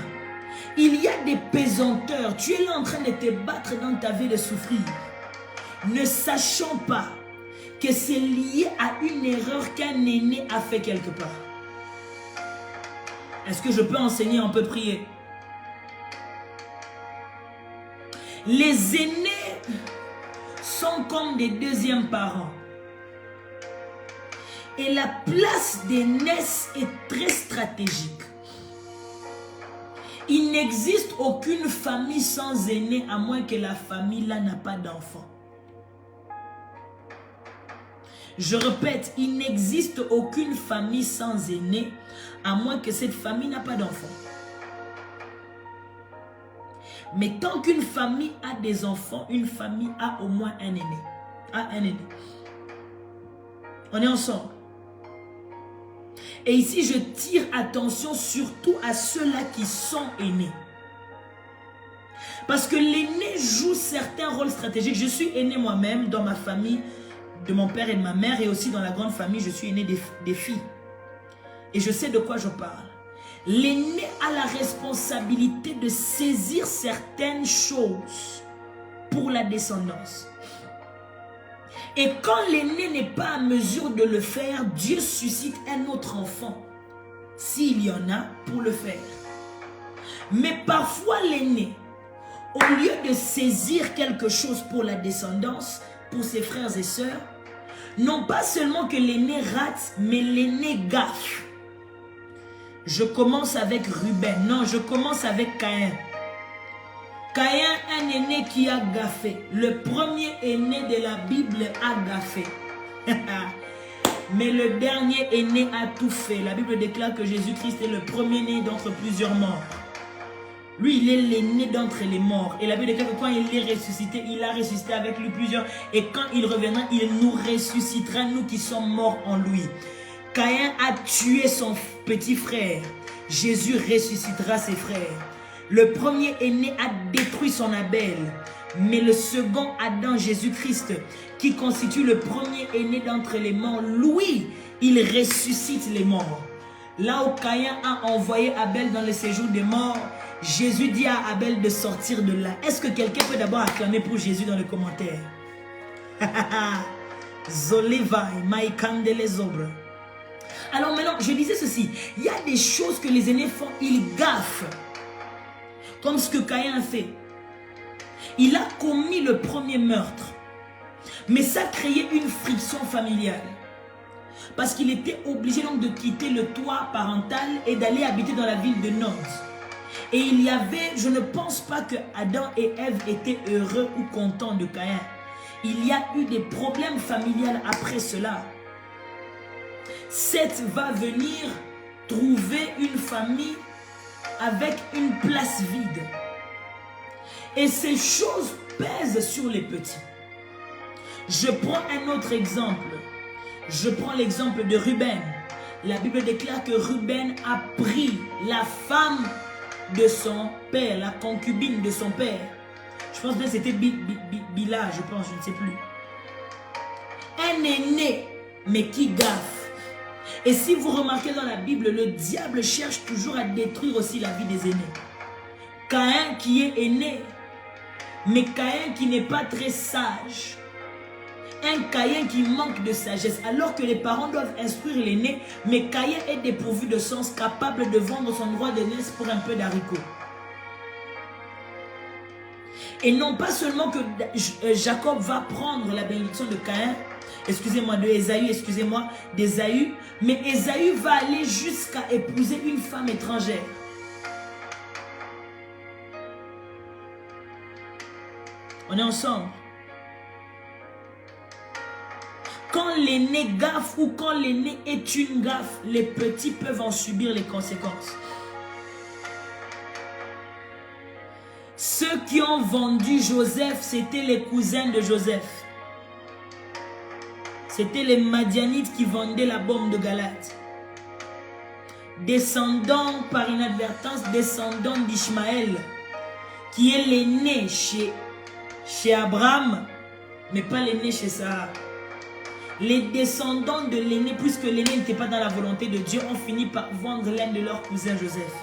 Il y a des pesanteurs. Tu es là en train de te battre dans ta vie, de souffrir. Ne sachant pas que c'est lié à une erreur qu'un aîné a fait quelque part. Est-ce que je peux enseigner? On peut prier. Les aînés sont comme des deuxièmes parents. Et la place des aînés est très stratégique. Il n'existe aucune famille sans aînés à moins que la famille là n'a pas d'enfants. Je répète, il n'existe aucune famille sans aînés à moins que cette famille n'a pas d'enfants. Mais tant qu'une famille a des enfants, une famille a au moins un aîné. On est ensemble. Et ici, je tire attention surtout à ceux-là qui sont aînés. Parce que l'aîné joue certains rôles stratégiques. Je suis aîné moi-même dans ma famille, de mon père et de ma mère, et aussi dans la grande famille, je suis aîné des filles. Et je sais de quoi je parle. L'aîné a la responsabilité de saisir certaines choses pour la descendance. Et quand l'aîné n'est pas à mesure de le faire, Dieu suscite un autre enfant, s'il y en a, pour le faire. Mais parfois l'aîné, au lieu de saisir quelque chose pour la descendance, pour ses frères et sœurs, non pas seulement que l'aîné rate, mais l'aîné gaffe. Je commence avec Ruben. Non, je commence avec Caïn. Caïn, un aîné qui a gaffé. Le premier aîné de la Bible a gaffé. Mais le dernier aîné a tout fait. La Bible déclare que Jésus-Christ est le premier-né d'entre plusieurs morts. Lui, il est l'aîné d'entre les morts. Et la Bible déclare que quand il est ressuscité, il a ressuscité avec lui plusieurs. Et quand il reviendra, il nous ressuscitera, nous qui sommes morts en lui. Caïn a tué son petit frère. Jésus ressuscitera ses frères. Le premier aîné a détruit son Abel. Mais le second Adam, Jésus-Christ, qui constitue le premier aîné d'entre les morts, lui, il ressuscite les morts. Là où Caïn a envoyé Abel dans le séjour des morts, Jésus dit à Abel de sortir de là. Est-ce que quelqu'un peut d'abord acclamer pour Jésus dans les commentaires? Alors maintenant, je disais ceci. Il y a des choses que les aînés font, ils gaffent. Comme ce que Caïn a fait. Il a commis le premier meurtre. Mais ça créait une friction familiale. Parce qu'il était obligé donc de quitter le toit parental et d'aller habiter dans la ville de Nod. Et il y avait, je ne pense pas que Adam et Ève étaient heureux ou contents de Caïn. Il y a eu des problèmes familiales après cela. Seth va venir trouver une famille avec une place vide. Et ces choses pèsent sur les petits. Je prends un autre exemple. Je prends l'exemple de Ruben. La Bible déclare que Ruben a pris la femme de son père, la concubine de son père. Je pense que c'était Bila, je pense, je ne sais plus. Un aîné, mais qui gaffe. Et si vous remarquez dans la Bible, le diable cherche toujours à détruire aussi la vie des aînés. Caïn qui est aîné, mais Caïn qui n'est pas très sage. Un Caïn qui manque de sagesse, alors que les parents doivent instruire l'aîné, mais Caïn est dépourvu de sens, capable de vendre son droit d'aînesse pour un peu d'haricots. Et non pas seulement que Jacob va prendre la bénédiction de Caïn, excusez-moi, de Ésaü, excusez-moi, d'Ésaü, mais Ésaü va aller jusqu'à épouser une femme étrangère. On est ensemble. Quand l'aîné gaffe ou quand l'aîné est une gaffe, les petits peuvent en subir les conséquences. Ceux qui ont vendu Joseph, c'était les cousins de Joseph. C'était les Madianites qui vendaient la bombe de Galate. Descendants, par inadvertance, descendants d'Ishmaël, qui est l'aîné chez Abraham, mais pas l'aîné chez Sarah. Les descendants de l'aîné, puisque l'aîné n'était pas dans la volonté de Dieu, ont fini par vendre l'un de leurs cousins Joseph.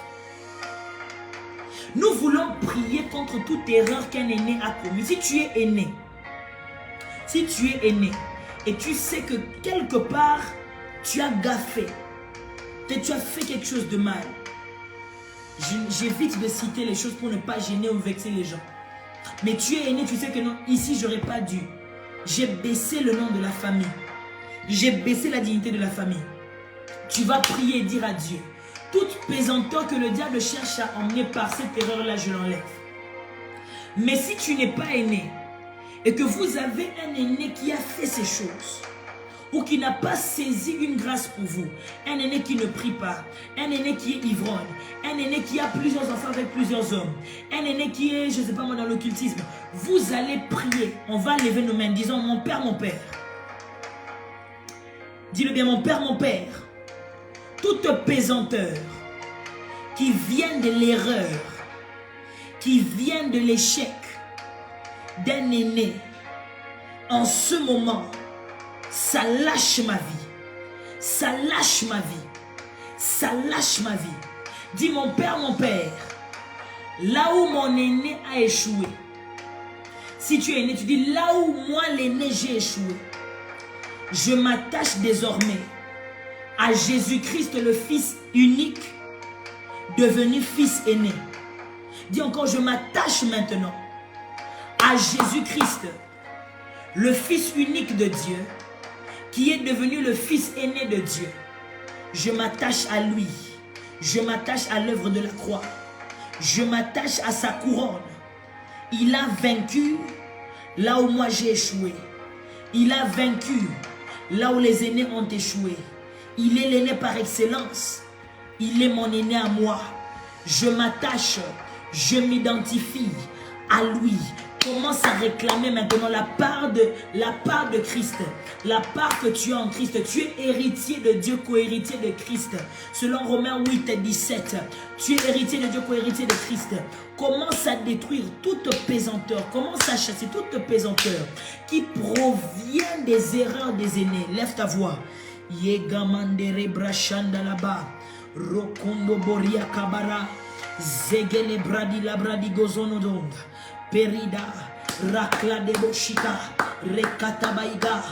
Nous voulons prier contre toute erreur qu'un aîné a commise. Si tu es aîné, et tu sais que quelque part, tu as gaffé, tu as fait quelque chose de mal, j'évite de citer les choses pour ne pas gêner ou vexer les gens. Mais tu es aîné, tu sais que non, ici, j'aurais pas dû. J'ai baissé le nom de la famille. J'ai baissé la dignité de la famille. Tu vas prier et dire à Dieu, toute pesanteur que le diable cherche à emmener par cette erreur-là, je l'enlève. Mais si tu n'es pas aîné, et que vous avez un aîné qui a fait ces choses, ou qui n'a pas saisi une grâce pour vous, un aîné qui ne prie pas, un aîné qui est ivrogne, un aîné qui a plusieurs enfants avec plusieurs hommes, un aîné qui est, je ne sais pas moi, dans l'occultisme, vous allez prier. On va lever nos mains, disons, mon Père, mon Père. Dis-le bien, mon Père, toute pesanteur qui vient de l'erreur, qui vient de l'échec d'un aîné, en ce moment, ça lâche ma vie. Ça lâche ma vie. Ça lâche ma vie. Dis mon Père, là où mon aîné a échoué. Si tu es aîné, tu dis là où moi l'aîné j'ai échoué. Je m'attache désormais à Jésus-Christ, le Fils unique, devenu Fils aîné. Dis encore, je m'attache maintenant à Jésus-Christ, le Fils unique de Dieu, qui est devenu le Fils aîné de Dieu. Je m'attache à lui. Je m'attache à l'œuvre de la croix. Je m'attache à sa couronne. Il a vaincu là où moi j'ai échoué. Il a vaincu là où les aînés ont échoué. Il est l'aîné par excellence. Il est mon aîné à moi. Je m'attache, je m'identifie à lui. Commence à réclamer maintenant la part de Christ. La part que tu as en Christ. Tu es héritier de Dieu, co-héritier de Christ. Selon Romains 8 et 17. Tu es héritier de Dieu, co-héritier de Christ. Commence à détruire toute pesanteur. Commence à chasser toute pesanteur qui provient des erreurs des aînés. Lève ta voix. Yegamandere brachanda là-bas. Rokondo boria kabara. Zegele bradi la bradi gozonodonda. Perida, Rakla de Boshika, Rekatabaïga,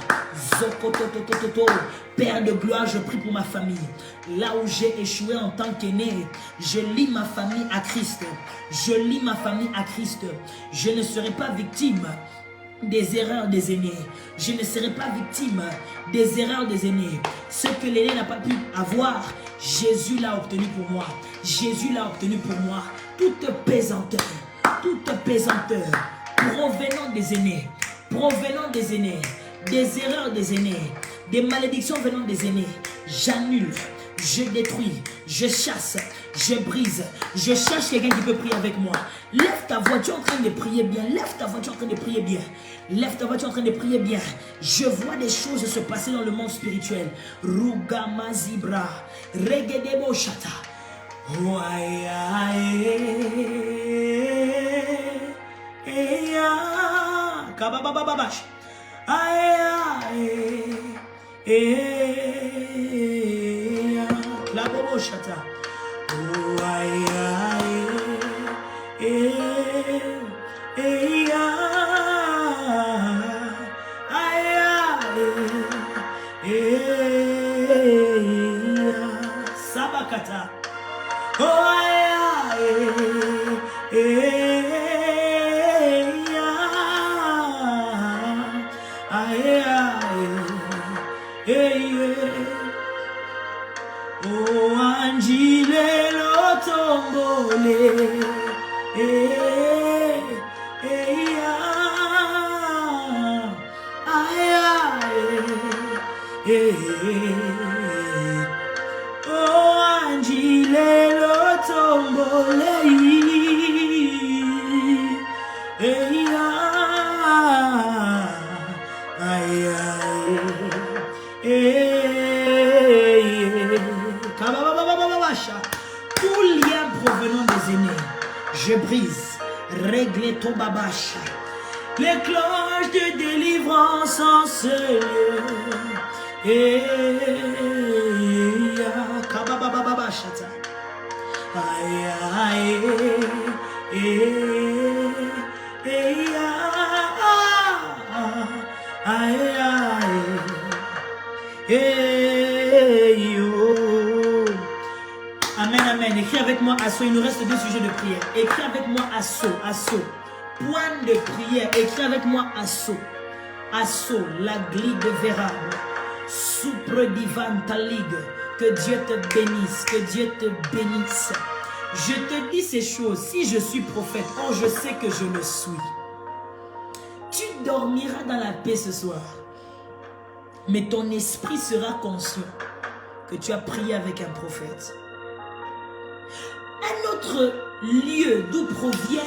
Zokototototo. Père de gloire, je prie pour ma famille. Là où j'ai échoué en tant qu'aîné, je lie ma famille à Christ. Je lie ma famille à Christ. Je ne serai pas victime des erreurs des aînés. Je ne serai pas victime des erreurs des aînés. Ce que l'aîné n'a pas pu avoir, Jésus l'a obtenu pour moi. Jésus l'a obtenu pour moi. Toute pesanteur provenant des aînés, des erreurs des aînés, des malédictions venant des aînés, j'annule, je détruis, je chasse, je brise, je cherche quelqu'un qui peut prier avec moi. Lève ta voix, tu es en train de prier bien, lève ta voix, tu es en train de prier bien, lève ta voix, tu es en train de prier bien. Je vois des choses se passer dans le monde spirituel. Rugama Zibra, Regedebo Shata. Oh, aïe, Kababababash. La bobo chata. Oh, Sabakata. Oh, oh, Angile lo tombole. Oh, Angile lo tombole. Tout lien provenant des aînés, je brise, règle ton babacha. Les cloches de délivrance en ce lieu. Amen, amen. Écris avec moi assaut. Il nous reste 2 sujets de prière. Écris avec moi assaut, assaut. Point de prière. Écris avec moi assaut. Assaut, la glide vérable. Supre divine ta ligue. Que Dieu te bénisse. Que Dieu te bénisse. Je te dis ces choses. Si je suis prophète, oh, je sais que je le suis. Tu dormiras dans la paix ce soir. Mais ton esprit sera conscient que tu as prié avec un prophète. Un autre lieu d'où proviennent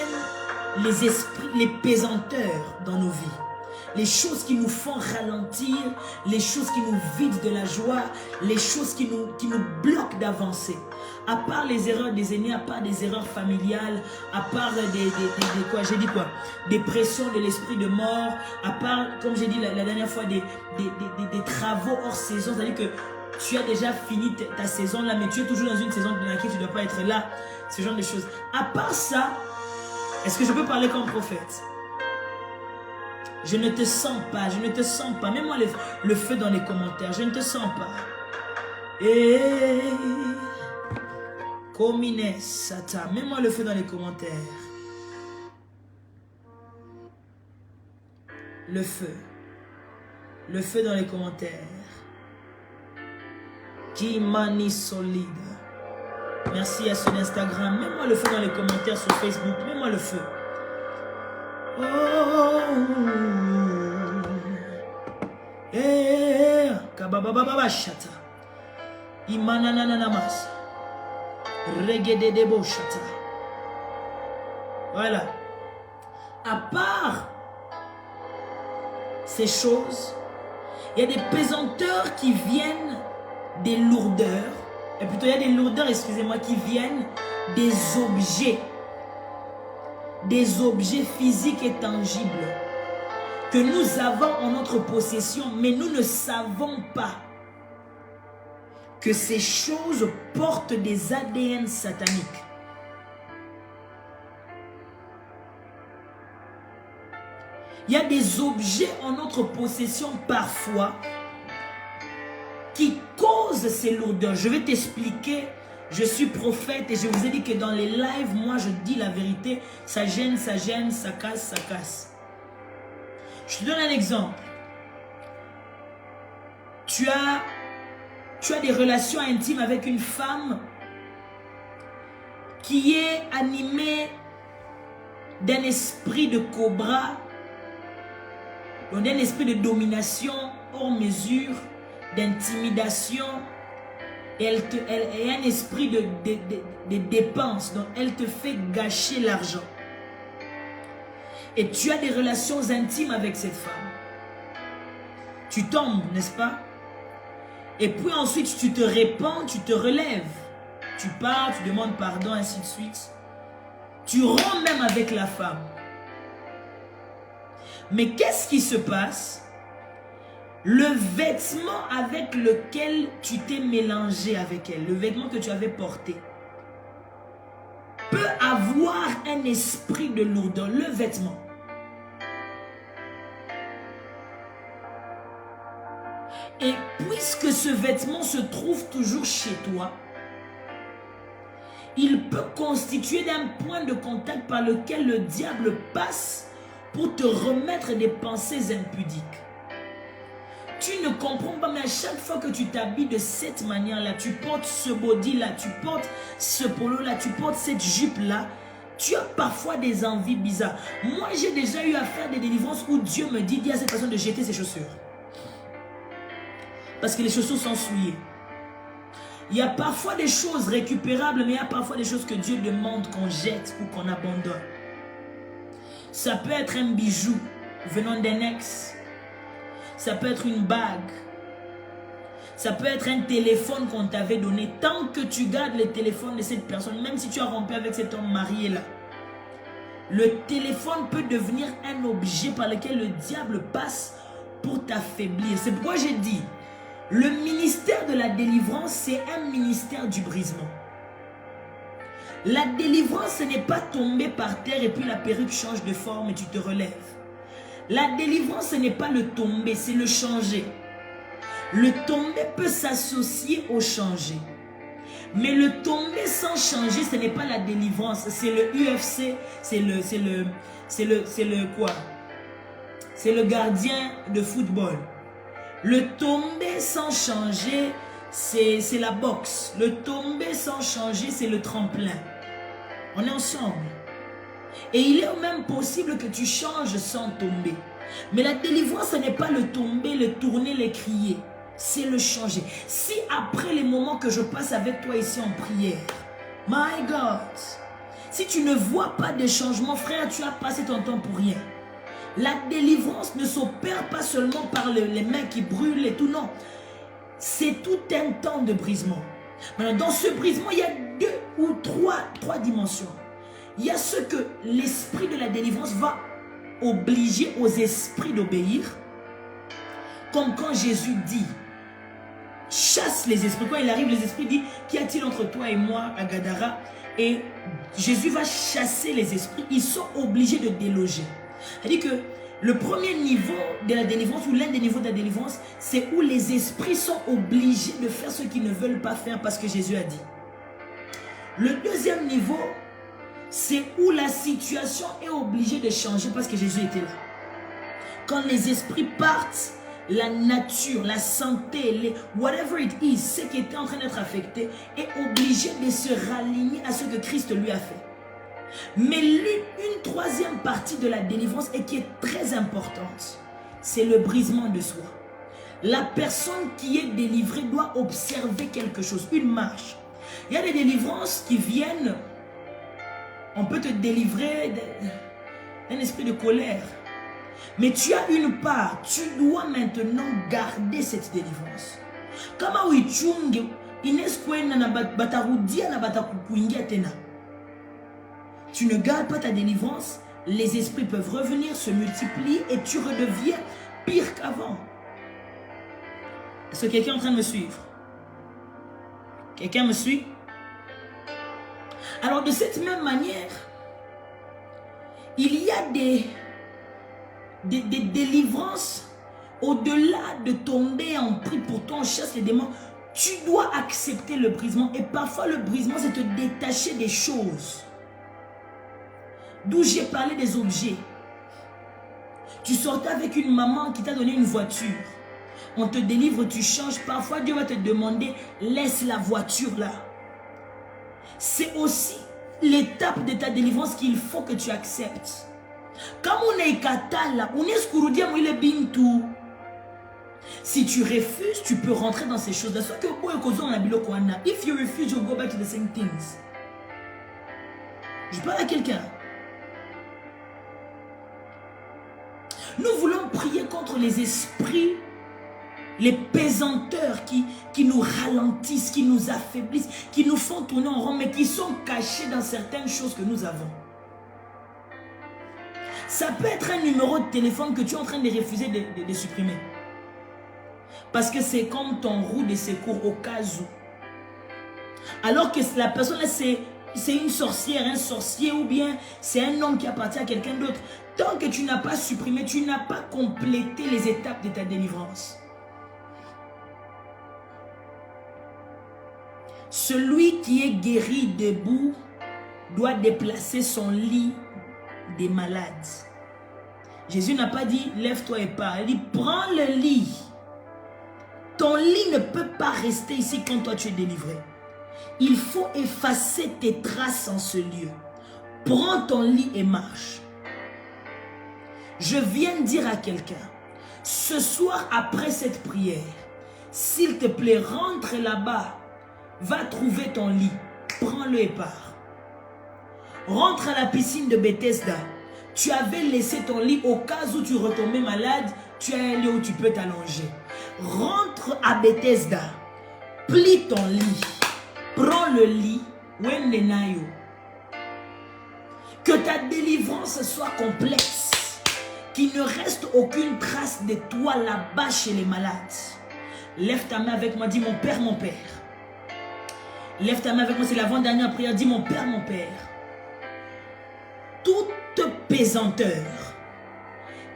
les esprits, les pesanteurs dans nos vies. Les choses qui nous font ralentir, les choses qui nous vident de la joie, les choses qui nous bloquent d'avancer. À part les erreurs des aînés, à part des erreurs familiales, à part des pressions de l'esprit de mort, à part, comme j'ai dit la dernière fois, des travaux hors saison, c'est-à-dire que tu as déjà fini ta saison là, mais tu es toujours dans une saison dans laquelle tu ne dois pas être là, ce genre de choses. À part ça, est-ce que je peux parler comme prophète? Je ne te sens pas, je ne te sens pas. Mets-moi le feu dans les commentaires, je ne te sens pas. Et Komine Sata, mets-moi le feu dans les commentaires. Le feu dans les commentaires. Kimani solide. Merci à son Instagram. Mets-moi le feu dans les commentaires sur Facebook. Mets-moi le feu. Oh. Yeah. Kabababa shata. Imanananamas. Regedebo shata. Voilà. À part ces choses, il y a des pesanteurs qui viennent des lourdeurs. Et plutôt, il y a des lourdeurs, excusez-moi, qui viennent des objets. Des objets physiques et tangibles que nous avons en notre possession, mais nous ne savons pas que ces choses portent des ADN sataniques. Il y a des objets en notre possession parfois qui causent ces lourdeurs. Je vais t'expliquer. Je suis prophète et je vous ai dit que dans les lives, moi je dis la vérité. Ça gêne, ça casse, ça casse. Je te donne un exemple. Tu as des relations intimes avec une femme qui est animée d'un esprit de cobra, d'un esprit de domination hors mesure, d'intimidation. Et elle a un esprit de dépense, donc elle te fait gâcher l'argent. Et tu as des relations intimes avec cette femme. Tu tombes, n'est-ce pas? Et puis ensuite, tu te répands, tu te relèves. Tu pars, tu demandes pardon, ainsi de suite. Tu romps même avec la femme. Mais qu'est-ce qui se passe? Le vêtement avec lequel tu t'es mélangé avec elle, le vêtement que tu avais porté, peut avoir un esprit de lourdeur, le vêtement. Et puisque ce vêtement se trouve toujours chez toi, il peut constituer un point de contact par lequel le diable passe pour te remettre des pensées impudiques. Tu ne comprends pas, mais à chaque fois que tu t'habilles de cette manière-là, tu portes ce body-là, tu portes ce polo-là, tu portes cette jupe-là, tu as parfois des envies bizarres. Moi, j'ai déjà eu à faire des délivrances où Dieu me dit, dis à cette personne de jeter ses chaussures. Parce que les chaussures sont souillées. Il y a parfois des choses récupérables, mais il y a parfois des choses que Dieu demande qu'on jette ou qu'on abandonne. Ça peut être un bijou venant d'un ex. Ça peut être une bague. Ça peut être un téléphone qu'on t'avait donné. Tant que tu gardes le téléphone de cette personne, même si tu as rompu avec cet homme marié là, le téléphone peut devenir un objet par lequel le diable passe pour t'affaiblir. C'est pourquoi j'ai dit, le ministère de la délivrance, c'est un ministère du brisement. La délivrance, ce n'est pas tomber par terre et puis la perruque change de forme et tu te relèves. La délivrance, ce n'est pas le tomber, c'est le changer. Le tomber peut s'associer au changer. Mais le tomber sans changer, ce n'est pas la délivrance. C'est le UFC, c'est le quoi? C'est le gardien de football. Le tomber sans changer, c'est la boxe. Le tomber sans changer, c'est le tremplin. On est ensemble. Et il est même possible que tu changes sans tomber. Mais la délivrance, ce n'est pas le tomber, le tourner, le crier. C'est le changer. Si après les moments que je passe avec toi ici en prière, my God, si tu ne vois pas de changement, frère, tu as passé ton temps pour rien. La délivrance ne s'opère pas seulement par les mains qui brûlent et tout, non. C'est tout un temps de brisement. Maintenant, dans ce brisement, il y a deux ou trois dimensions. Il y a ce que l'esprit de la délivrance va obliger aux esprits d'obéir. Comme quand Jésus dit, chasse les esprits. Quand il arrive, les esprits disent, qu'y a-t-il entre toi et moi à Gadara? Et Jésus va chasser les esprits. Ils sont obligés de déloger. C'est-à-dire que le premier niveau de la délivrance, ou l'un des niveaux de la délivrance, c'est où les esprits sont obligés de faire ce qu'ils ne veulent pas faire parce que Jésus a dit. Le deuxième niveau, c'est où la situation est obligée de changer parce que Jésus était là. Quand les esprits partent, la nature, la santé, whatever it is, ce qui était en train d'être affecté, est obligé de se raligner à ce que Christ lui a fait. Mais une troisième partie de la délivrance et qui est très importante, c'est le brisement de soi. La personne qui est délivrée doit observer quelque chose, une marche. Il y a des délivrances qui viennent, on peut te délivrer d'un esprit de colère. Mais tu as une part, tu dois maintenant garder cette délivrance. Kama uichunge, ineskwenda na batarudia na batakukuingia tena. Tu ne gardes pas ta délivrance, les esprits peuvent revenir, se multiplier et tu redeviens pire qu'avant. Est-ce que quelqu'un est en train de me suivre? Quelqu'un me suit? Alors de cette même manière, il y a des délivrances au-delà de tomber en prie pour toi, en chasse les démons. Tu dois accepter le brisement et parfois le brisement c'est te détacher des choses. D'où j'ai parlé des objets. Tu sortais avec une maman qui t'a donné une voiture. On te délivre, tu changes. Parfois Dieu va te demander, laisse la voiture là. C'est aussi l'étape de ta délivrance qu'il faut que tu acceptes. Comme on est katala, on est skurudia mo ile bintu. Si tu refuses, tu peux rentrer dans ces choses-là. If you refuse, you go back to the same things. Je parle à quelqu'un. Nous voulons prier contre les esprits, les pesanteurs qui nous ralentissent, qui nous affaiblissent, qui nous font tourner en rond, mais qui sont cachés dans certaines choses que nous avons. Ça peut être un numéro de téléphone que tu es en train de refuser de supprimer. Parce que c'est comme ton roue de secours au cas où. Alors que la personne, c'est une sorcière, un sorcier ou bien c'est un homme qui appartient à quelqu'un d'autre. Tant que tu n'as pas supprimé, tu n'as pas complété les étapes de ta délivrance. Celui qui est guéri debout doit déplacer son lit des malades. Jésus n'a pas dit lève-toi et pars. Il dit prends le lit. Ton lit ne peut pas rester ici quand toi tu es délivré. Il faut effacer tes traces en ce lieu. Prends ton lit et marche. Je viens de dire à quelqu'un, ce soir après cette prière, s'il te plaît, rentre là-bas, va trouver ton lit, prends-le et pars. Rentre à la piscine de Bethesda. Tu avais laissé ton lit au cas où tu retombais malade, tu as un lieu où tu peux t'allonger. Rentre à Bethesda, plie ton lit, prends le lit, que ta délivrance soit complexe, qu'il ne reste aucune trace de toi là-bas chez les malades. Lève ta main avec moi, dis mon Père, mon Père. Lève ta main avec moi, c'est l'avant-dernière prière, dis mon Père, mon Père. Toute pesanteur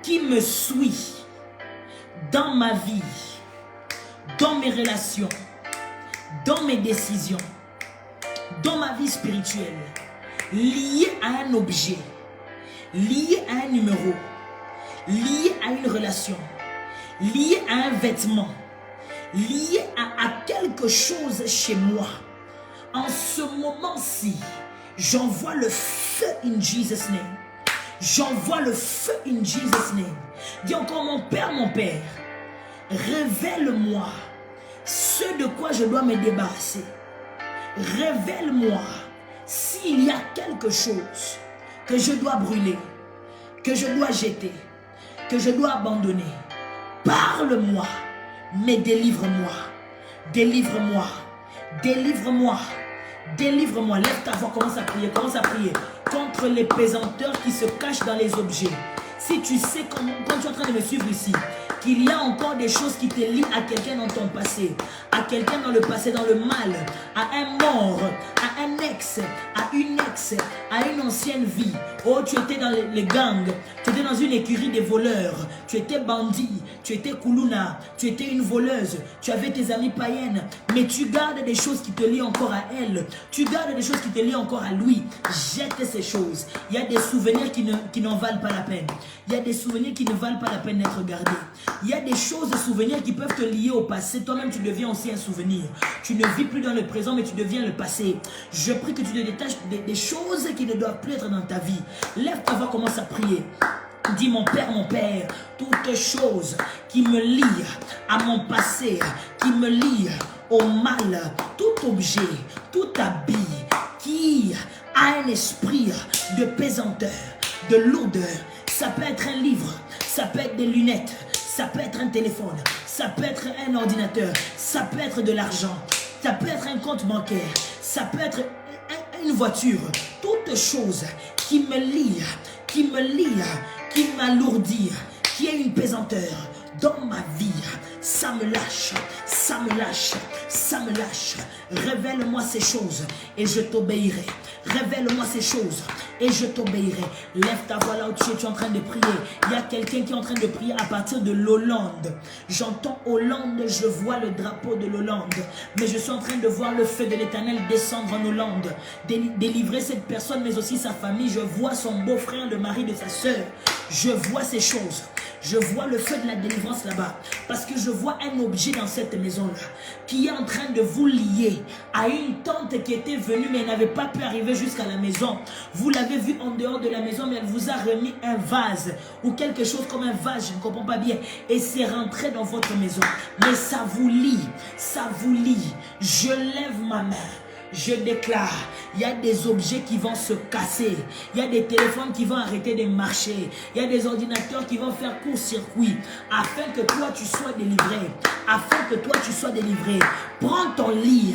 qui me suit dans ma vie, dans mes relations, dans mes décisions, dans ma vie spirituelle, lié à un objet, lié à un numéro, lié à une relation, lié à un vêtement, lié à quelque chose chez moi. En ce moment-ci, j'envoie le feu in Jesus' name. J'envoie le feu in Jesus' name. Dis encore mon Père, révèle-moi ce de quoi je dois me débarrasser. Révèle-moi s'il y a quelque chose que je dois brûler, que je dois jeter, que je dois abandonner. Parle-moi, mais délivre-moi. Délivre-moi. Délivre-moi. Délivre-moi. Lève ta voix, commence à prier. Commence à prier contre les pesanteurs qui se cachent dans les objets. Si tu sais, quand tu es en train de me suivre ici, qu'il y a encore des choses qui te lient à quelqu'un dans ton passé, à quelqu'un dans le passé, dans le mal, à un mort, à un ex, à une ex, à une ancienne vie. Oh, tu étais dans les gangs, tu étais dans une écurie des voleurs, tu étais bandit, tu étais koulouna, tu étais une voleuse, tu avais tes amis païennes, mais tu gardes des choses qui te lient encore à elle, tu gardes des choses qui te lient encore à lui. Jette ces choses. Il y a des souvenirs qui n'en valent pas la peine. Il y a des souvenirs qui ne valent pas la peine d'être gardés. Il y a des choses, des souvenirs qui peuvent te lier au passé. Toi-même, tu deviens aussi un souvenir. Tu ne vis plus dans le présent, mais tu deviens le passé. Je prie que tu te détaches des choses qui ne doivent plus être dans ta vie. Lève ta voix, commence à prier. Dis mon Père, toute chose qui me lie à mon passé, qui me lie au mal, tout objet, tout habit qui a un esprit de pesanteur, de lourdeur. Ça peut être un livre, ça peut être des lunettes, ça peut être un téléphone, ça peut être un ordinateur, ça peut être de l'argent, ça peut être un compte bancaire, ça peut être une voiture. Toute chose qui me lie, qui m'alourdit, qui est une pesanteur dans ma vie, ça me lâche, ça me lâche, ça me lâche. Révèle-moi ces choses et je t'obéirai. Révèle-moi ces choses et je t'obéirai. Lève ta voix là où tu es en train de prier. Il y a quelqu'un qui est en train de prier à partir de l'Hollande. J'entends Hollande, je vois le drapeau de l'Hollande. Mais je suis en train de voir le feu de l'Éternel descendre en Hollande. Délivrer cette personne mais aussi sa famille. Je vois son beau-frère, le mari de sa soeur. Je vois ces choses. Je vois le feu de la délivrance là-bas. Parce que je vois un objet dans cette maison-là qui est en train de vous lier à une tante qui était venue mais elle n'avait pas pu arriver jusqu'à la maison. Vous l'avez vue en dehors de la maison mais elle vous a remis un vase ou quelque chose comme un vase, je ne comprends pas bien. Et c'est rentré dans votre maison. Mais ça vous lie, ça vous lie. Je lève ma main. Je déclare, il y a des objets qui vont se casser. Il y a des téléphones qui vont arrêter de marcher. Il y a des ordinateurs qui vont faire court-circuit. Afin que toi, tu sois délivré. Afin que toi, tu sois délivré. Prends ton lit.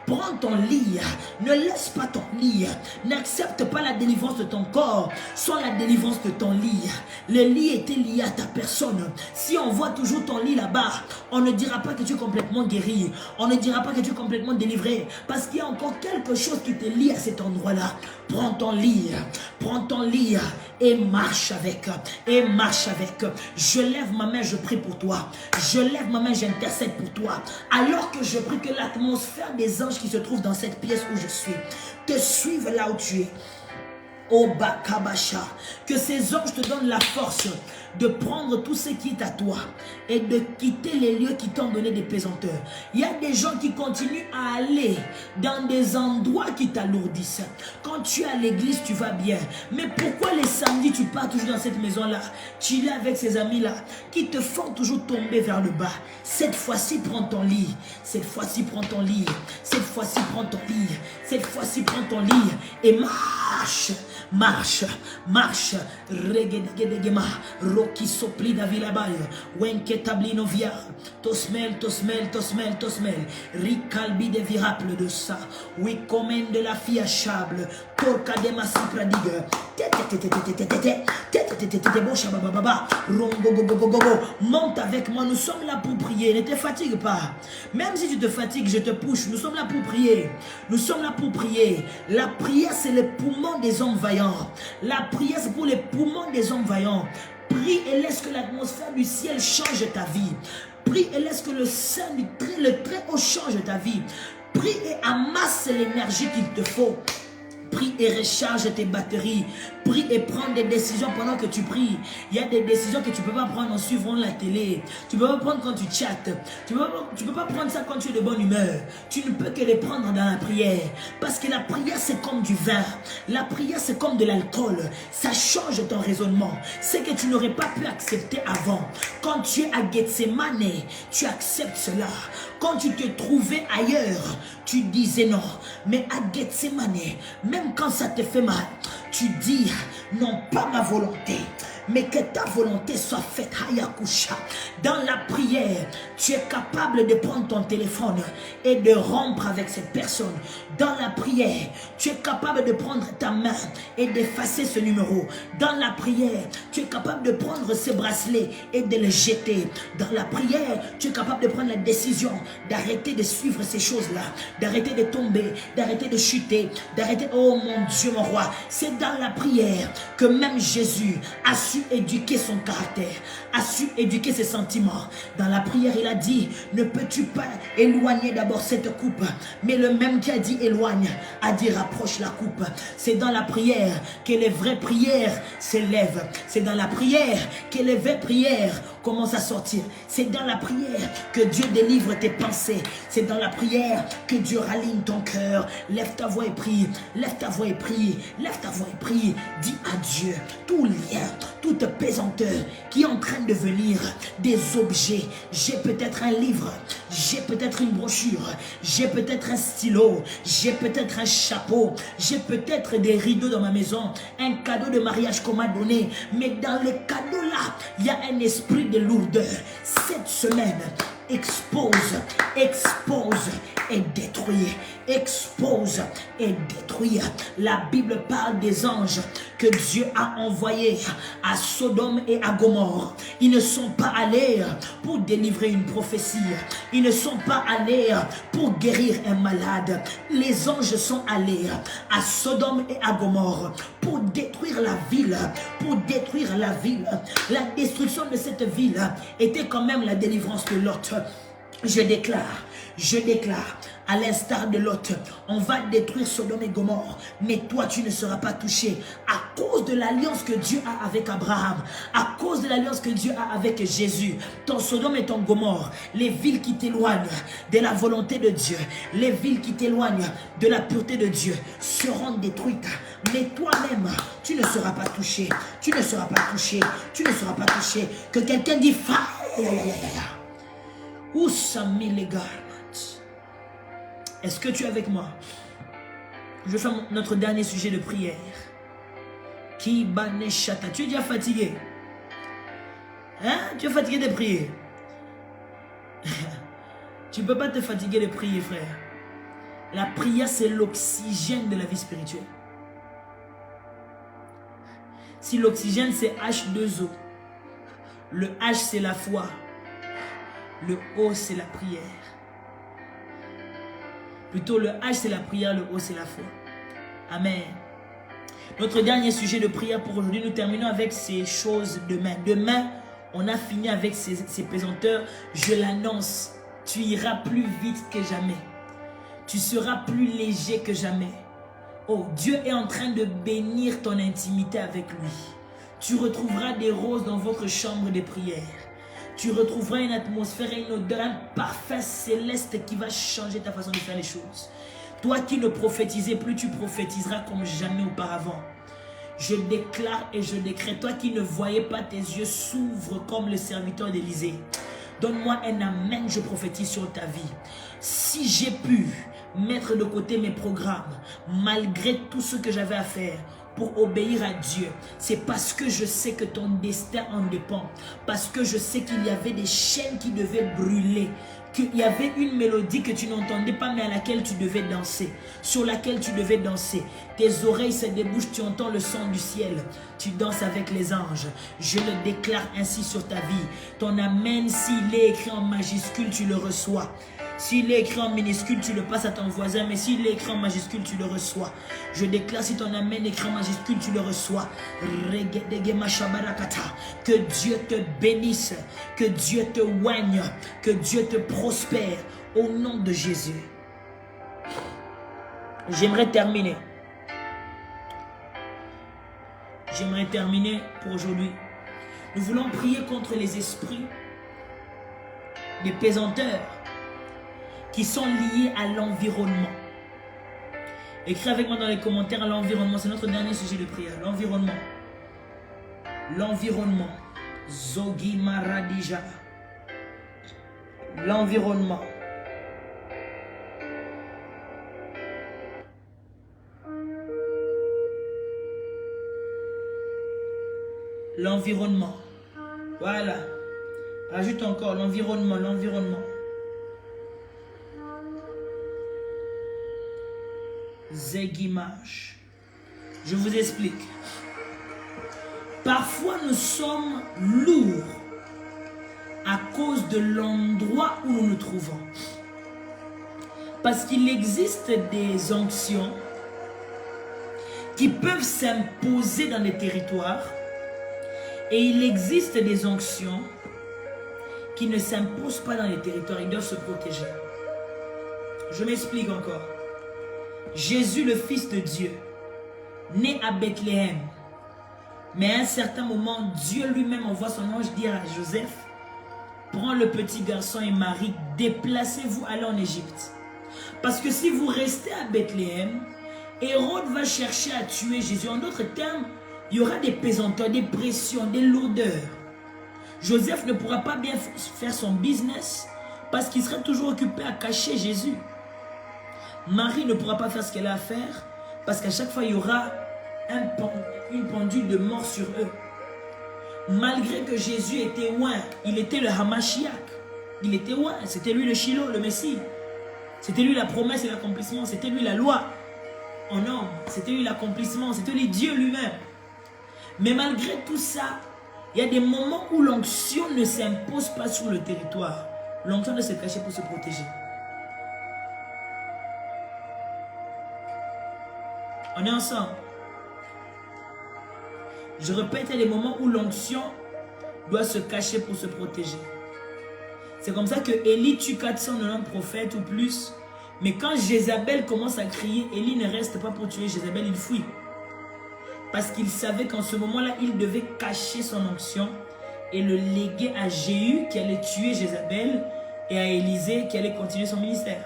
Prends ton lit. Ne laisse pas ton lit. N'accepte pas la délivrance de ton corps sans la délivrance de ton lit. Le lit était lié à ta personne. Si on voit toujours ton lit là-bas, on ne dira pas que tu es complètement guéri. On ne dira pas que tu es complètement délivré. Parce qu'il y a encore quelque chose qui te lie à cet endroit-là. Prends ton lit et marche avec. Et marche avec. Je lève ma main, je prie pour toi. Je lève ma main, j'intercède pour toi. Alors que je prie que l'atmosphère des anges qui se trouvent dans cette pièce où je suis te suivent là où tu es. Oh Bakabasha, que ces anges te donnent la force de prendre tout ce qui est à toi et de quitter les lieux qui t'ont donné des pesanteurs. Il y a des gens qui continuent à aller dans des endroits qui t'alourdissent. Quand tu es à l'église, tu vas bien. Mais pourquoi les samedis, tu pars toujours dans cette maison-là? Tu es là avec ces amis-là qui te font toujours tomber vers le bas. Cette fois-ci, prends ton lit. Cette fois-ci, prends ton lit. Cette fois-ci, prends ton lit. Cette fois-ci, prends ton lit et marche. Marche, marche, regedegedegema, roki sopli da vilabayo, wenke tablino via, tosmel, tosmel, tosmel, tosmel, ricalbi de viraple de ça, oui, commande de la fille achable, torka de massi pradigue, monte avec moi, nous sommes là pour prier, ne te fatigue pas, même si tu te fatigues, je te pousse, nous sommes là pour prier, nous sommes là pour prier, la prière c'est le poumon des hommes vaillants. La prière c'est pour les poumons des hommes vaillants. Prie et laisse que l'atmosphère du ciel change ta vie. Prie et laisse que le sein le très haut change ta vie. Prie et amasse l'énergie qu'il te faut. Prie et recharge tes batteries. Prie et prends des décisions pendant que tu pries. Il y a des décisions que tu ne peux pas prendre en suivant la télé. Tu ne peux pas prendre quand tu chattes. Tu ne peux pas prendre ça quand tu es de bonne humeur. Tu ne peux que les prendre dans la prière. Parce que la prière c'est comme du vin. La prière c'est comme de l'alcool. Ça change ton raisonnement. C'est que tu n'aurais pas pu accepter avant. Quand tu es à Gethsemane, tu acceptes cela. Quand tu te trouvais ailleurs, tu disais non. Mais à Gethsemane, même quand ça te fait mal, tu dis non pas ma volonté, mais que ta volonté soit faite. Hayakusha. Dans la prière, tu es capable de prendre ton téléphone et de rompre avec cette personne. Dans la prière, tu es capable de prendre ta main et d'effacer ce numéro. Dans la prière, tu es capable de prendre ce bracelet et de le jeter. Dans la prière, tu es capable de prendre la décision d'arrêter de suivre ces choses-là, d'arrêter de tomber, d'arrêter de chuter, d'arrêter. Oh mon Dieu, mon roi, c'est dans la prière que même Jésus a su éduquer son caractère, a su éduquer ses sentiments. Dans la prière, il a dit, ne peux-tu pas éloigner d'abord cette coupe? Mais le même qui a dit éloigne, a dit rapproche la coupe. C'est dans la prière que les vraies prières s'élèvent. C'est dans la prière que les vraies prières commencent à sortir. C'est dans la prière que Dieu délivre tes pensées. C'est dans la prière que Dieu raligne ton cœur. Lève ta voix et prie. Lève ta voix et prie. Lève ta voix et prie. Dis à Dieu tout lien, toute pesanteur qui est en train de venir des objets. J'ai peut-être un livre, j'ai peut-être une brochure, j'ai peut-être un stylo, j'ai peut-être un chapeau, j'ai peut-être des rideaux dans ma maison, un cadeau de mariage qu'on m'a donné. Mais dans les cadeaux là, il y a un esprit de lourdeur. Cette semaine, expose et détruire. Expose et détruire. La Bible parle des anges que Dieu a envoyés à Sodome et à Gomorrhe. Ils ne sont pas allés pour délivrer une prophétie. Ils ne sont pas allés pour guérir un malade. Les anges sont allés à Sodome et à Gomorrhe pour détruire la ville. Pour détruire la ville. La destruction de cette ville était quand même la délivrance de Lot. Je déclare, à l'instar de Lot, on va détruire Sodome et Gomorrhe, mais toi tu ne seras pas touché à cause de l'alliance que Dieu a avec Abraham, à cause de l'alliance que Dieu a avec Jésus. Ton Sodome et ton Gomorrhe, les villes qui t'éloignent de la volonté de Dieu, les villes qui t'éloignent de la pureté de Dieu seront détruites, mais toi-même, tu ne seras pas touché, tu ne seras pas touché, tu ne seras pas touché. Que quelqu'un dise fire. Où sont mis les garments? Est-ce que tu es avec moi? Je fais notre dernier sujet de prière. Qui baneshata. Tu es déjà fatigué? Hein? Tu es fatigué de prier? Tu ne peux pas te fatiguer de prier, frère. La prière, c'est l'oxygène de la vie spirituelle. Si l'oxygène, c'est H2O, le H, c'est la foi. Le O, c'est la prière. Plutôt, le H, c'est la prière, le O, c'est la foi. Amen. Notre dernier sujet de prière pour aujourd'hui, nous terminons avec ces choses demain. Demain, on a fini avec ces pesanteurs. Je l'annonce, tu iras plus vite que jamais. Tu seras plus léger que jamais. Oh, Dieu est en train de bénir ton intimité avec lui. Tu retrouveras des roses dans votre chambre de prière. Tu retrouveras une atmosphère et une odeur, un parfum céleste qui va changer ta façon de faire les choses. Toi qui ne prophétisais plus, tu prophétiseras comme jamais auparavant. Je déclare et je décrète, toi qui ne voyais pas, tes yeux s'ouvrent comme le serviteur d'Élisée. Donne-moi un amen, je prophétise sur ta vie. Si j'ai pu mettre de côté mes programmes, malgré tout ce que j'avais à faire, pour obéir à Dieu, c'est parce que je sais que ton destin en dépend, parce que je sais qu'il y avait des chaînes qui devaient brûler, qu'il y avait une mélodie que tu n'entendais pas mais à laquelle tu devais danser, sur laquelle tu devais danser. Tes oreilles se débouchent, tu entends le son du ciel, tu danses avec les anges. Je le déclare ainsi sur ta vie. Ton amen, s'il est écrit en majuscule, tu le reçois. S'il est écrit en minuscule, tu le passes à ton voisin, mais s'il est écrit en majuscule, tu le reçois. Je déclare, si ton amen est écrit en majuscule, tu le reçois. Que Dieu te bénisse, que Dieu te oigne, que Dieu te prospère, au nom de Jésus. J'aimerais terminer. J'aimerais terminer pour aujourd'hui. Nous voulons prier contre les esprits, les pesanteurs, qui sont liés à l'environnement. Écris avec moi dans les commentaires l'environnement. C'est notre dernier sujet de prière. L'environnement. L'environnement. Zogi Maradija. L'environnement. L'environnement. Voilà. Ajoute encore l'environnement, l'environnement. Zegimage. Je vous explique. Parfois nous sommes lourds à cause de l'endroit où nous nous trouvons. Parce qu'il existe des onctions qui peuvent s'imposer dans les territoires et il existe des onctions qui ne s'imposent pas dans les territoires. Ils doivent se protéger. Je m'explique encore. Jésus, le Fils de Dieu, né à Bethléem, mais à un certain moment, Dieu lui-même envoie son ange dire à Joseph, prends le petit garçon et Marie, déplacez-vous, allez en Égypte. Parce que si vous restez à Bethléem, Hérode va chercher à tuer Jésus. En d'autres termes, Il y aura des pesanteurs, des pressions, des lourdeurs. Joseph ne pourra pas bien faire son business parce qu'il sera toujours occupé à cacher Jésus. Marie ne pourra pas faire ce qu'elle a à faire parce qu'à chaque fois, il y aura une pendule de mort sur eux. Malgré que Jésus était loin, il était le Hamashiach. Il était loin, c'était lui le Shiloh, le Messie. C'était lui la promesse et l'accomplissement, c'était lui la loi en homme, c'était lui l'accomplissement, c'était lui Dieu lui-même. Mais malgré tout ça, il y a des moments où l'onction ne s'impose pas sur le territoire. L'onction doit se cacher pour se protéger. On est ensemble. Je répète, il y a des moments où l'onction doit se cacher pour se protéger. C'est comme ça que Élie tue 490 prophètes ou plus. Mais quand Jézabel commence à crier, Élie ne reste pas pour tuer Jézabel, il fuit. Parce qu'il savait qu'en ce moment-là, il devait cacher son onction et le léguer à Jéhu qui allait tuer Jézabel et à Élisée qui allait continuer son ministère.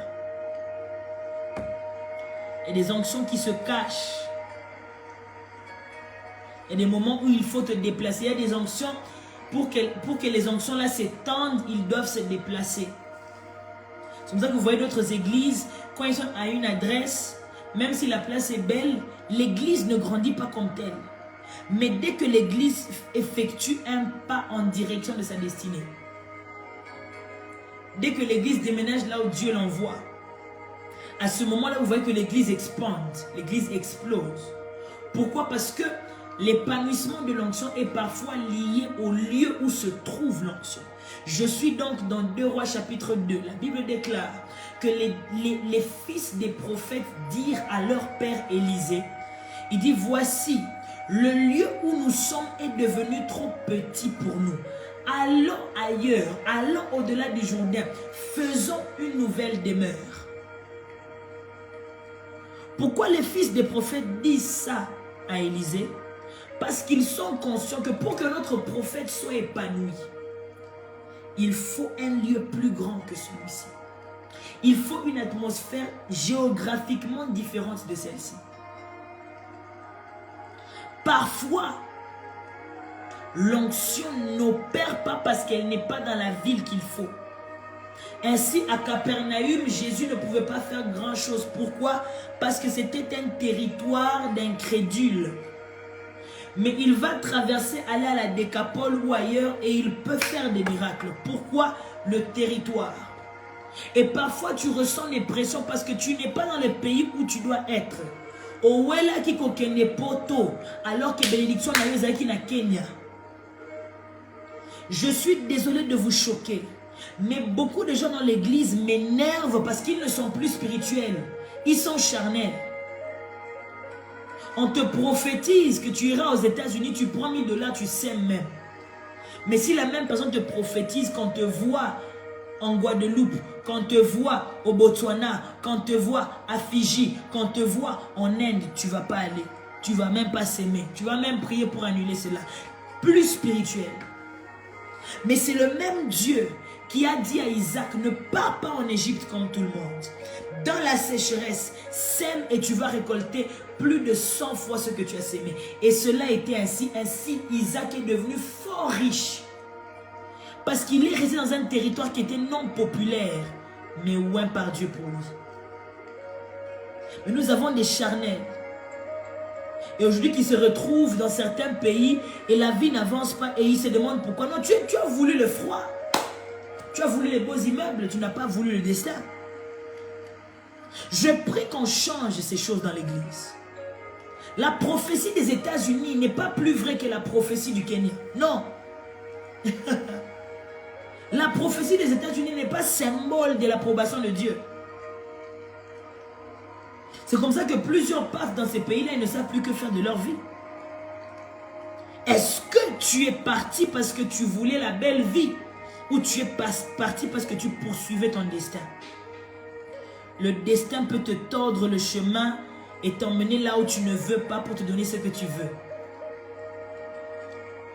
Il y a des onctions qui se cachent. Il y a des moments où il faut te déplacer. Il y a des onctions, pour que les onctions là s'étendent, ils doivent se déplacer. C'est comme ça que vous voyez d'autres églises, quand ils sont à une adresse, même si la place est belle, l'église ne grandit pas comme telle. Mais dès que l'église effectue un pas en direction de sa destinée, dès que l'église déménage là où Dieu l'envoie, à ce moment-là, vous voyez que l'église expande, l'église explose. Pourquoi? Parce que l'épanouissement de l'onction est parfois lié au lieu où se trouve l'onction. Je suis donc dans 2 Rois chapitre 2. La Bible déclare que les fils des prophètes dirent à leur père Élisée, il dit, voici, le lieu où nous sommes est devenu trop petit pour nous. Allons ailleurs, allons au-delà du Jourdain, faisons une nouvelle demeure. Pourquoi les fils des prophètes disent ça à Élisée? Parce qu'ils sont conscients que pour que notre prophète soit épanoui, il faut un lieu plus grand que celui-ci. Il faut une atmosphère géographiquement différente de celle-ci. Parfois, l'onction n'opère pas parce qu'elle n'est pas dans la ville qu'il faut. Ainsi, à Capernaum, Jésus ne pouvait pas faire grand-chose. Pourquoi? Parce que c'était un territoire d'incrédules. Mais il va traverser, aller à la Décapole ou ailleurs et il peut faire des miracles. Pourquoi? Le territoire. Et parfois tu ressens des pressions parce que tu n'es pas dans le pays où tu dois être. Owela ki kokende poto alors que bénédiction n'a qui na Kenya. Je suis désolé de vous choquer, mais beaucoup de gens dans l'église m'énervent parce qu'ils ne sont plus spirituels. Ils sont charnels. On te prophétise que tu iras aux États-Unis, tu prends 1000 $, tu sèmes même. Mais si la même personne te prophétise qu'on te voit en Guadeloupe, qu'on te voit au Botswana, qu'on te voit à Fidji, qu'on te voit en Inde, tu ne vas pas aller. Tu ne vas même pas s'aimer. Tu vas même prier pour annuler cela. Plus spirituel. Mais c'est le même Dieu qui a dit à Isaac, ne pars pas en Égypte comme tout le monde. Dans la sécheresse, sème et tu vas récolter plus de 100 fois ce que tu as sémé. Et cela était ainsi. Ainsi, Isaac est devenu fort riche. Parce qu'il est resté dans un territoire qui était non populaire, mais ouin par Dieu pour lui. Mais nous avons des charnels. Et aujourd'hui, qui se retrouvent dans certains pays et la vie n'avance pas et ils se demandent pourquoi. Non, tu as voulu le froid. Tu as voulu les beaux immeubles, tu n'as pas voulu le destin. Je prie qu'on change ces choses dans l'église. La prophétie des États-Unis n'est pas plus vraie que la prophétie du Kenya. Non. La prophétie des États-Unis n'est pas symbole de l'approbation de Dieu. C'est comme ça que plusieurs partent dans ces pays-là et ne savent plus que faire de leur vie. Est-ce que tu es parti parce que tu voulais la belle vie ou tu es parti parce que tu poursuivais ton destin? Le destin peut te tordre le chemin et t'emmener là où tu ne veux pas pour te donner ce que tu veux.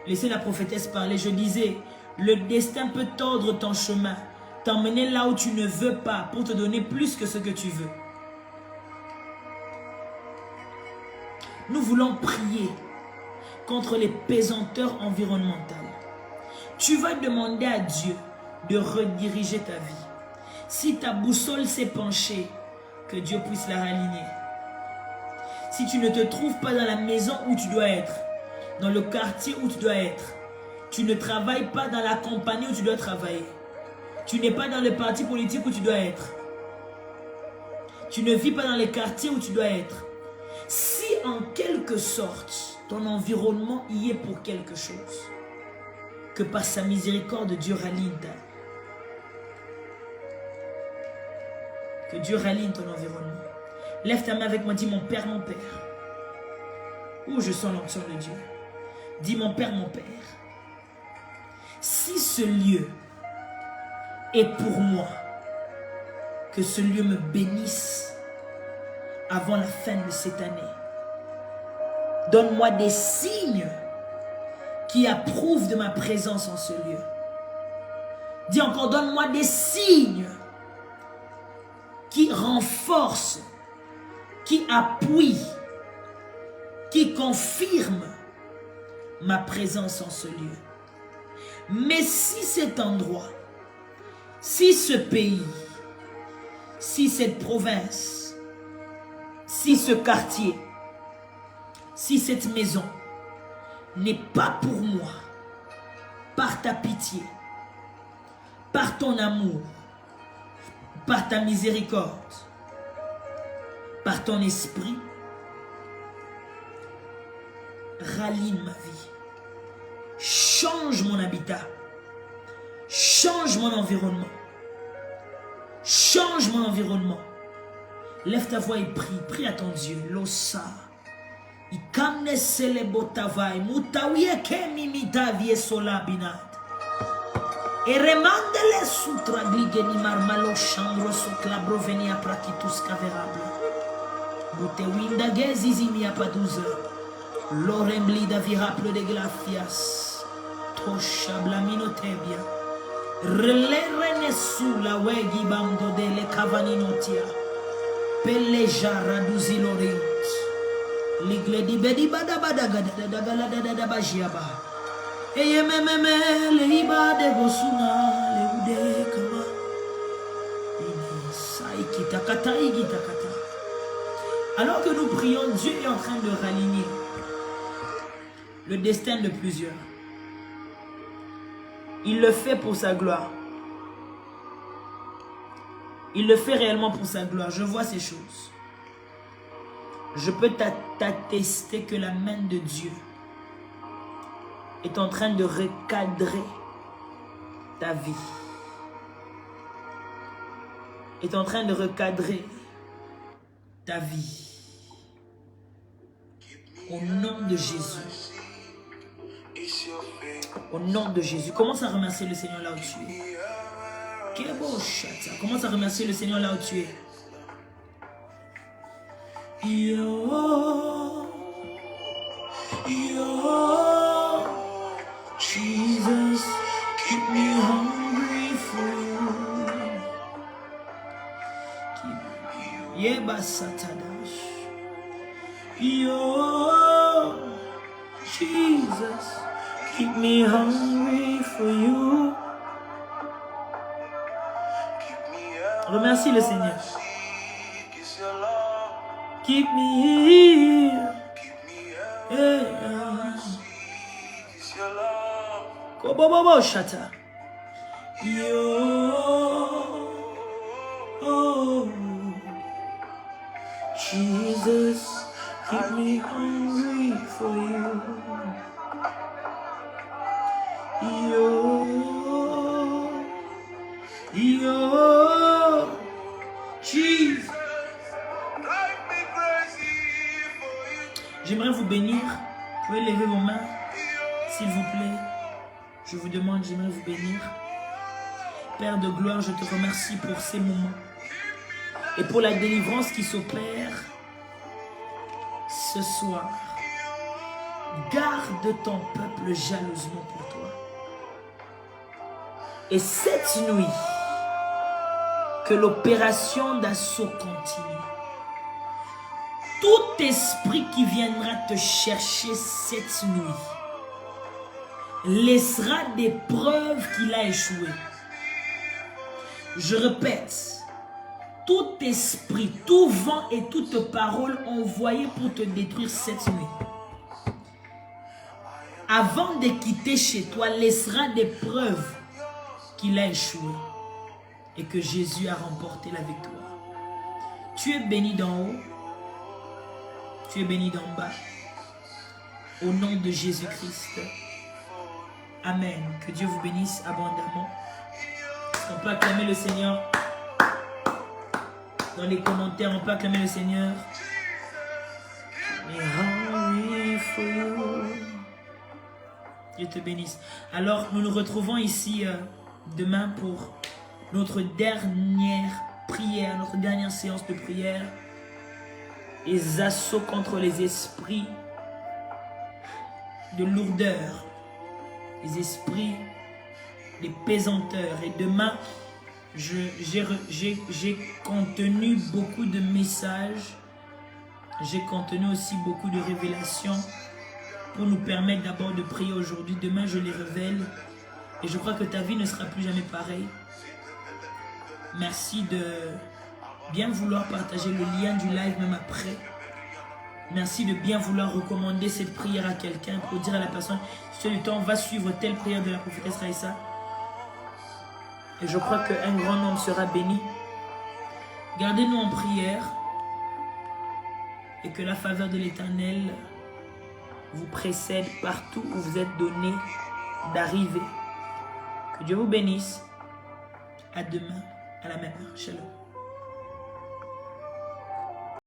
Laissez la prophétesse parler. Je disais, le destin peut tordre ton chemin, t'emmener là où tu ne veux pas pour te donner plus que ce que tu veux. Nous voulons prier contre les pesanteurs environnementales. Tu vas demander à Dieu de rediriger ta vie. Si ta boussole s'est penchée, que Dieu puisse la raligner. Si tu ne te trouves pas dans la maison où tu dois être, dans le quartier où tu dois être, tu ne travailles pas dans la compagnie où tu dois travailler, tu n'es pas dans le parti politique où tu dois être, tu ne vis pas dans les quartiers où tu dois être, si en quelque sorte ton environnement y est pour quelque chose, que par sa miséricorde Dieu raligne ta vie. Que Dieu raligne ton environnement. Lève ta main avec moi, dis mon Père, mon Père. Où je sens l'onction de Dieu. Dis mon Père, mon Père. Si ce lieu est pour moi, que ce lieu me bénisse avant la fin de cette année. Donne-moi des signes qui approuvent de ma présence en ce lieu. Dis encore, donne-moi des signes qui renforcent, qui appuient, qui confirment ma présence en ce lieu. Mais si cet endroit, si ce pays, si cette province, si ce quartier, si cette maison n'est pas pour moi, par ta pitié, par ton amour, par ta miséricorde, par ton esprit, raligne ma vie. Change mon habitat. Change mon environnement. Change mon environnement. Lève ta voix et prie. Prie à ton Dieu. Losa. Ikamne selebotavai. Mutawiye kemimita vie solabinat. E remandele sutra gligeni marmalo chandro sokla brovenia prakitus caverable. Bute winda gezizimi apaduze. Lorembli da viraple de glafias. Tosha blaminotebia. Relere nesu la wegi bando de le cavaninotia. Pelle jara duzi lorient. Ligle di bedi bada bada gada da gala da bajiaba. Eye mememe le iba de gosuna le ude kama. Ini saiki takata igi takata. Alors que nous prions, Dieu est en train de raligner le destin de plusieurs. Il le fait pour sa gloire. Il le fait réellement pour sa gloire. Je vois ces choses. Je peux t'attester que la main de Dieu est en train de recadrer ta vie. Est en train de recadrer ta vie. Au nom de Jésus. Au nom de Jésus. Commence à remercier le Seigneur là où tu es. Quel beau chat. Commence à remercier le Seigneur là où tu es. Yo, yo, Jesus, keep me hungry for you. Yeba satadash. Yo, Jesus, keep me hungry for you. Remercie le Seigneur. Keep me here. Yeah. Kobobobo shata. Yo. Oh. Jesus, keep me hungry for you. Yo. Yo. Jesus. J'aimerais vous bénir. Vous pouvez lever vos mains, s'il vous plaît. Je vous demande, j'aimerais vous bénir. Père de gloire, je te remercie pour ces moments et pour la délivrance qui s'opère ce soir. Garde ton peuple jalousement pour toi. Et cette nuit, que l'opération d'assaut continue. Tout esprit qui viendra te chercher cette nuit laissera des preuves qu'il a échoué. Je répète, tout esprit, tout vent et toute parole envoyée pour te détruire cette nuit, avant de quitter chez toi, laissera des preuves qu'il a échoué et que Jésus a remporté la victoire. Tu es béni d'en haut, tu es béni d'en bas. Au nom de Jésus-Christ. Amen. Que Dieu vous bénisse abondamment. On peut acclamer le Seigneur. Dans les commentaires, on peut acclamer le Seigneur. Dieu te bénisse. Alors, nous nous retrouvons ici demain pour notre dernière prière, notre dernière séance de prière. Les assauts contre les esprits de lourdeur, les esprits, les pesanteurs. Et demain, j'ai contenu beaucoup de messages, j'ai contenu aussi beaucoup de révélations pour nous permettre d'abord de prier aujourd'hui. Demain, je les révèle et je crois que ta vie ne sera plus jamais pareille. Merci de bien vouloir partager le lien du live même après. Merci de bien vouloir recommander cette prière à quelqu'un pour dire à la personne, si tu as du temps, va suivre telle prière de la prophétesse Raïssa. Et je crois qu'un grand nombre sera béni. Gardez-nous en prière et que la faveur de l'Éternel vous précède partout où vous êtes donné d'arriver. Que Dieu vous bénisse. À demain, à la même heure. Shalom.